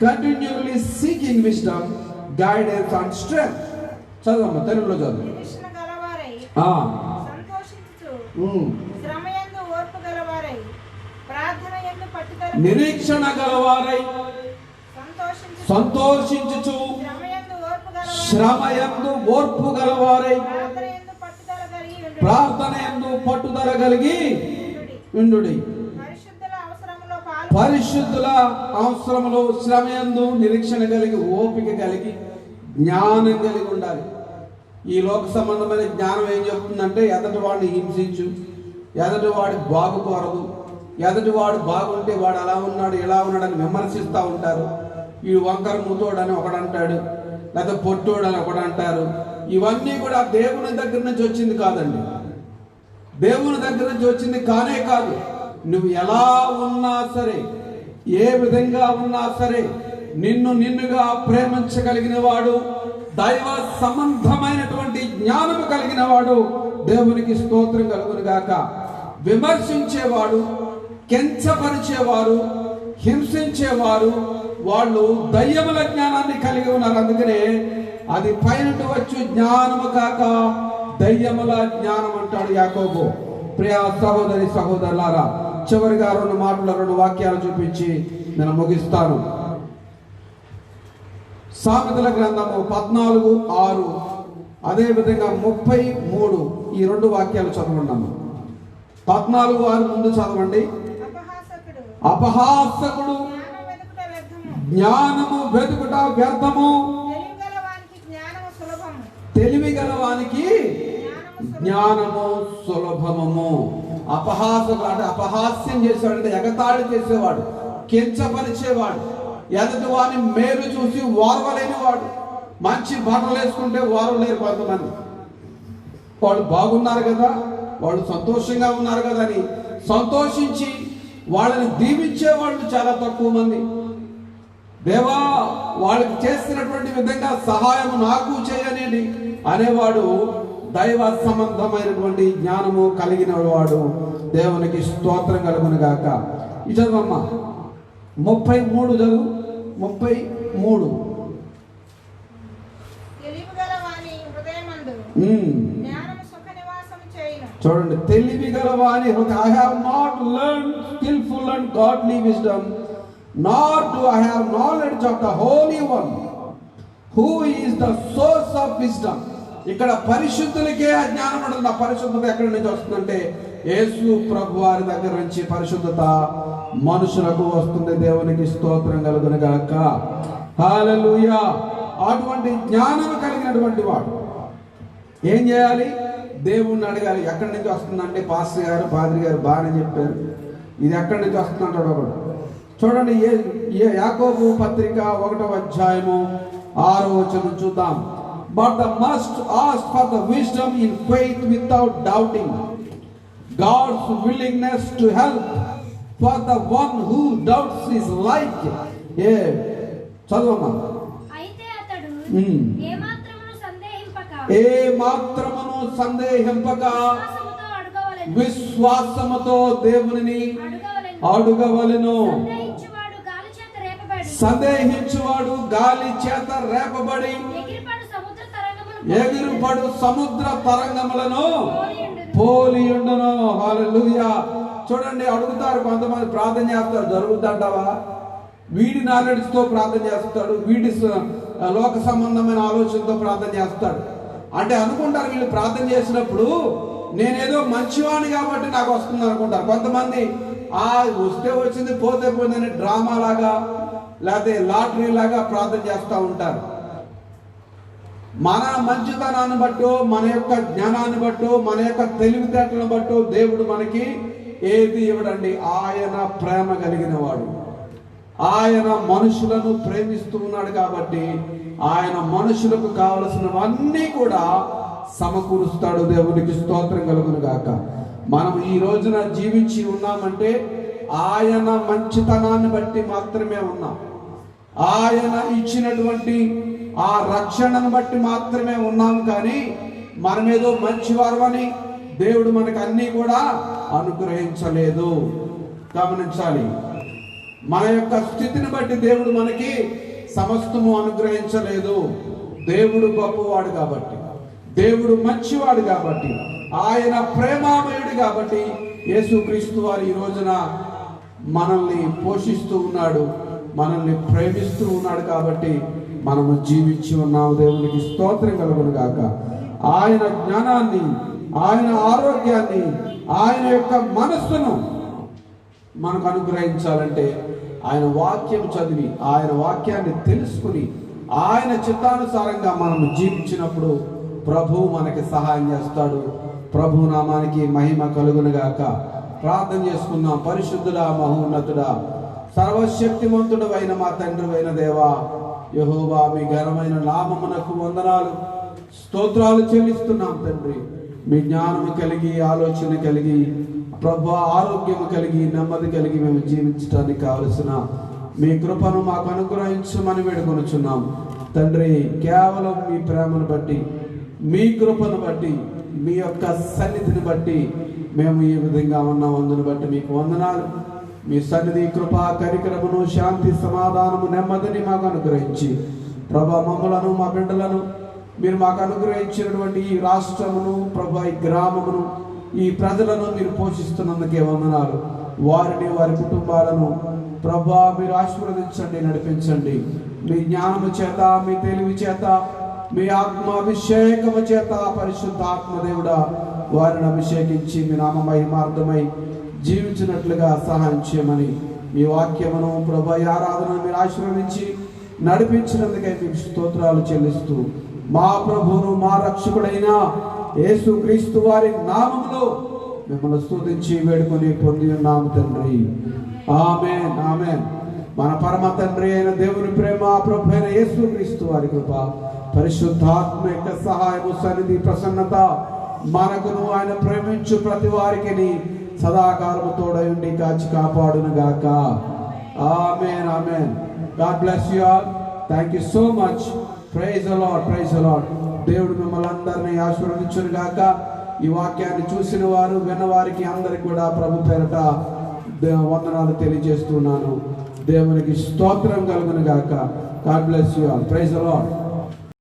continually seeking wisdom, guidance and strength. చదవమ్మా తెలుగులో చదువు. నిరీక్షణ గలవారై సంతోషించుచు, శ్రమయందు ఓర్పు గలవారై, ప్రార్థన యందు పట్టుదల కలిగి ఉండుడి. పరిశుద్ధుల అవసరములో శ్రమయందు నిరీక్షణ కలిగి, ఓపిక కలిగి, జ్ఞానం కలిగి ఉండాలి. ఈ లోక సంబంధమైన జ్ఞానం ఏం చెప్తుందంటే, ఎదటి వాడిని హింసించు, ఎదటి వాడి బాగుకోరదు, ఎదటి వాడు బాగుంటే వాడు అలా ఉన్నాడు ఎలా ఉన్నాడని విమర్శిస్తూ ఉంటారు. ఈ వంకర ముతోడని ఒకడంటాడు, లేదా పొట్టోడని ఒకడంటారు. ఇవన్నీ కూడా దేవుని దగ్గర నుంచి వచ్చింది కాదండి. దేవుని దగ్గర నుంచి వచ్చింది కానే కాదు. నువ్వు ఎలా ఉన్నా సరే, ఏ విధంగా ఉన్నా సరే, నిన్నుగా ప్రేమించగలిగిన వాడు, దైవ సంబంధమైనటువంటి జ్ఞానము కలిగిన వాడు, దేవునికి స్తోత్రం కలుగును గాక. విమర్శించేవాడు, కించపరిచేవారు, హింసించేవారు, వాళ్ళు దయ్యముల జ్ఞానాన్ని కలిగి ఉన్నారు. అందుకనే అది పైన వచ్చు జ్ఞానము కాక దయ్యముల జ్ఞానం అంటాడు యాకోబు. ప్రియ సహోదరి సహోదరులారా, చివరిగా 2 మాటలు 2 వాక్యాలు చూపించి నేను ముగిస్తాను. సామెతల గ్రంథము 14:6, అదేవిధంగా 33, ఈ 2 వాక్యాలు చదవండి. 14:6 ముందు చదవండి. అపహాసకుడు జ్ఞానము వెతుకుట వ్యర్థము, తెలివి గలవానికి జ్ఞానము సులభము. అపహాసకుడు అంటే అపహాస్యం చేసేవాడు, అంటే ఎగతాళి చేసేవాడు, కించపరిచేవాడు, ఎదుటి వాని మేలు చూసి ఓర్వలేని వాడు. మంచి బట్టలు వేసుకుంటే ఓర్వలేరు కొంతమంది. వాళ్ళు బాగున్నారు కదా, వాళ్ళు సంతోషంగా ఉన్నారు కదా అని సంతోషించి వాళ్ళని దీవించే వాళ్ళు చాలా తక్కువ మంది. దేవా వాళ్ళకి చేస్తున్నటువంటి విధంగా సహాయం నాకు చేయనేది అనేవాడు దైవ సంబంధమైనటువంటి జ్ఞానము కలిగిన వాడు. దేవునికి స్తోత్రం కలుగును గాక. ఈ చదువమ్మా 33 చదువు. 33 చూడండి. తెలివి గలవాని హృదయం. I have not learned skillful and godly wisdom, nor do I have knowledge of the Holy One, who is the source of wisdom. ఇక్కడ పరిశుద్ధులకే ఆ జ్ఞానం ఉంటుంది. ఆ పరిశుద్ధత ఎక్కడి నుంచి వస్తుందంటే యేసు ప్రభు వారి దగ్గర నుంచి పరిశుద్ధత మనుషులకు వస్తుంది. దేవునికి స్తోత్రం కలుగును గాక. హల్లెలూయా. అటువంటి జ్ఞానం కలిగినటువంటి వాడు ఏం చేయాలి? దేవుణ్ణి అడగాలి. ఎక్కడి నుంచి వస్తుందంటే పాస్టర్ గారు, పాద్రి గారు బాగానే చెప్పారు, ఇది ఎక్కడి నుంచి వస్తుంది అంటాడు ఒకడు. చూడండి, యాకోబు పత్రిక 1వ అధ్యాయము 6వ వచనం చూద్దాం. But the must ask for the wisdom in faith without doubting. God's willingness to help for the one who doubts is like చదవమ్మా. అయితే అతడు ఏమాత్రమును సందేహింపక విశ్వాసముతో దేవునిని అడుగవలెను. సందేహించువాడు గాలి చేత రేపబడి ఎగిరిపడు సముద్ర తరంగములను పోలియుండును. హల్లెలూయా. చూడండి, అడుగుతారు కొంతమంది, ప్రార్థన చేస్తారు, జరుగుతుంటావా? వీడి నాలెడ్జ్ తో ప్రార్థన చేస్తాడు, వీడి లోక సంబంధమైన ఆలోచనతో ప్రార్థన చేస్తాడు. అంటే అనుకుంటారు వీళ్ళు ప్రార్థన చేసినప్పుడు నేనేదో మంచివాణి కాబట్టి నాకు వస్తుంది అనుకుంటారు. కొంతమంది వస్తే వచ్చింది పోతే పోయిందని డ్రామా లాగా లేకపోతే లాటరీ లాగా ప్రార్థన చేస్తూ ఉంటారు. మన మంచితనాన్ని బట్టో, మన యొక్క జ్ఞానాన్ని బట్టో, మన యొక్క తెలివితేటలను బట్టో దేవుడు మనకి ఏది ఇవ్వడండి. ఆయన ప్రేమ కలిగిన వాడు. ఆయన మనుషులను ప్రేమిస్తూ ఉన్నాడు కాబట్టి ఆయన మనుషులకు కావలసినవన్నీ కూడా సమకూరుస్తాడు. దేవునికి స్తోత్రం కలుగును గాక. మనం ఈ రోజున జీవించి ఉన్నామంటే ఆయన మంచితనాన్ని బట్టి మాత్రమే ఉన్నాం. ఆయన ఇచ్చినటువంటి ఆ రక్షణను బట్టి మాత్రమే ఉన్నాం. కానీ మనమేదో మంచివారమని దేవుడు మనకు అన్నీ కూడా అనుగ్రహించలేదు. గమనించాలి, మన యొక్క స్థితిని బట్టి దేవుడు మనకి సమస్తము అనుగ్రహించలేదు. దేవుడు గొప్పవాడు కాబట్టి, దేవుడు మంచివాడు కాబట్టి, ఆయన ప్రేమామయుడు కాబట్టి యేసుక్రీస్తు వారు ఈ రోజున మనల్ని పోషిస్తూ ఉన్నాడు, మనల్ని ప్రేమిస్తూ ఉన్నాడు కాబట్టి మనము జీవించి ఉన్నాము. దేవునికి స్తోత్రం కలుగును గాక. ఆయన జ్ఞానాన్ని, ఆయన ఆరోగ్యాన్ని, ఆయన యొక్క మనస్సును మనకు అనుగ్రహించాలంటే ఆయన వాక్యం చదివి, ఆయన వాక్యాన్ని తెలుసుకుని, ఆయన చిత్తానుసారంగా మనము జీవించినప్పుడు ప్రభు మనకి సహాయం చేస్తాడు. ప్రభు నామానికి మహిమ కలుగును గాక. ప్రార్థన చేసుకుందాం. పరిశుద్ధుడా, మహోన్నతుడా, సర్వశక్తిమంతుడు అయిన మా తండ్రి అయిన దేవా యెహోవా, మీ ఘనమైన నామమునకు వందనాలు, స్తోత్రాలు చెల్లిస్తున్నాం తండ్రి. మీ జ్ఞానము కలిగి, ఆలోచన కలిగి, ప్రభు ఆరోగ్యము కలిగి, నెమ్మది కలిగి మేము జీవించడానికి కావలసిన మీ కృపను మాకు అనుగ్రహించమని వేడుకొనుచున్నాం తండ్రి. కేవలం మీ ప్రేమను బట్టి, మీ కృపను బట్టి, మీ యొక్క సన్నిధిని బట్టి మేము ఈ విధంగా ఉన్నాం. అందును బట్టి మీకు వందనాలు. మీ సన్నిధి, కృప, కనికరమును, శాంతి, సమాధానము, నెమ్మదిని మాకు అనుగ్రహించి ప్రభా మమ్మలను, మా బిడ్డలను, మీరు మాకు అనుగ్రహించినటువంటి ఈ రాష్ట్రమును, ప్రభా ఈ గ్రామమును, ఈ ప్రజలను మీరు పోషిస్తున్నందుకే వందనాలు. వారిని, వారి కుటుంబాలను ప్రభా మీరు ఆశీర్వదించండి, నడిపించండి. మీ జ్ఞానము చేత, మీ తెలివి చేత, మీ ఆత్మాభిషేకము చేత పరిశుద్ధ ఆత్మదేవుడా వారిని అభిషేకించి మీ నామ మహిమార్థమై జీవించినట్లుగా సహాయం చేయమని మీ వాక్యమును ప్రభా ఆరాధన మీరు ఆశీర్వదించి నడిపించినందుకే మీకు స్తోత్రాలు చెల్లిస్తూ మా ప్రభువును, మా రక్షకుడైన యేసుక్రీస్తు వారి నామములో మిమ్మల్ని స్తుతించి వేడుకొని పొంది ఉన్నాము తండ్రి. ఆమేన్, ఆమేన్. మన పరమ తండ్రి అయిన దేవుని ప్రేమ, ప్రభు అయిన యేసుక్రీస్తు వారి కృప, పరిశుద్ధాత్మ యొక్క సహాయము, సన్నిధి, ప్రసన్నత మనకును ఆయన ప్రేమించు ప్రతి వారికి సదాకాలము తోడై ఉండి కాచి కాపాడును గాక. ఆమేన్, ఆమేన్. God bless you all. Thank you so much. Praise the lord, praise the lord. దేవుడు మిమ్మల్ని అందరినీ ఆశీర్వదించును గాక. ఈ వాక్యాన్ని చూసిన వారు, విన్నవారికి అందరికి కూడా ప్రభు పేరట వందనాలు తెలియజేస్తున్నాను. దేవునికి స్తోత్రం కలుగును గాక. God bless you all. Praise the lord.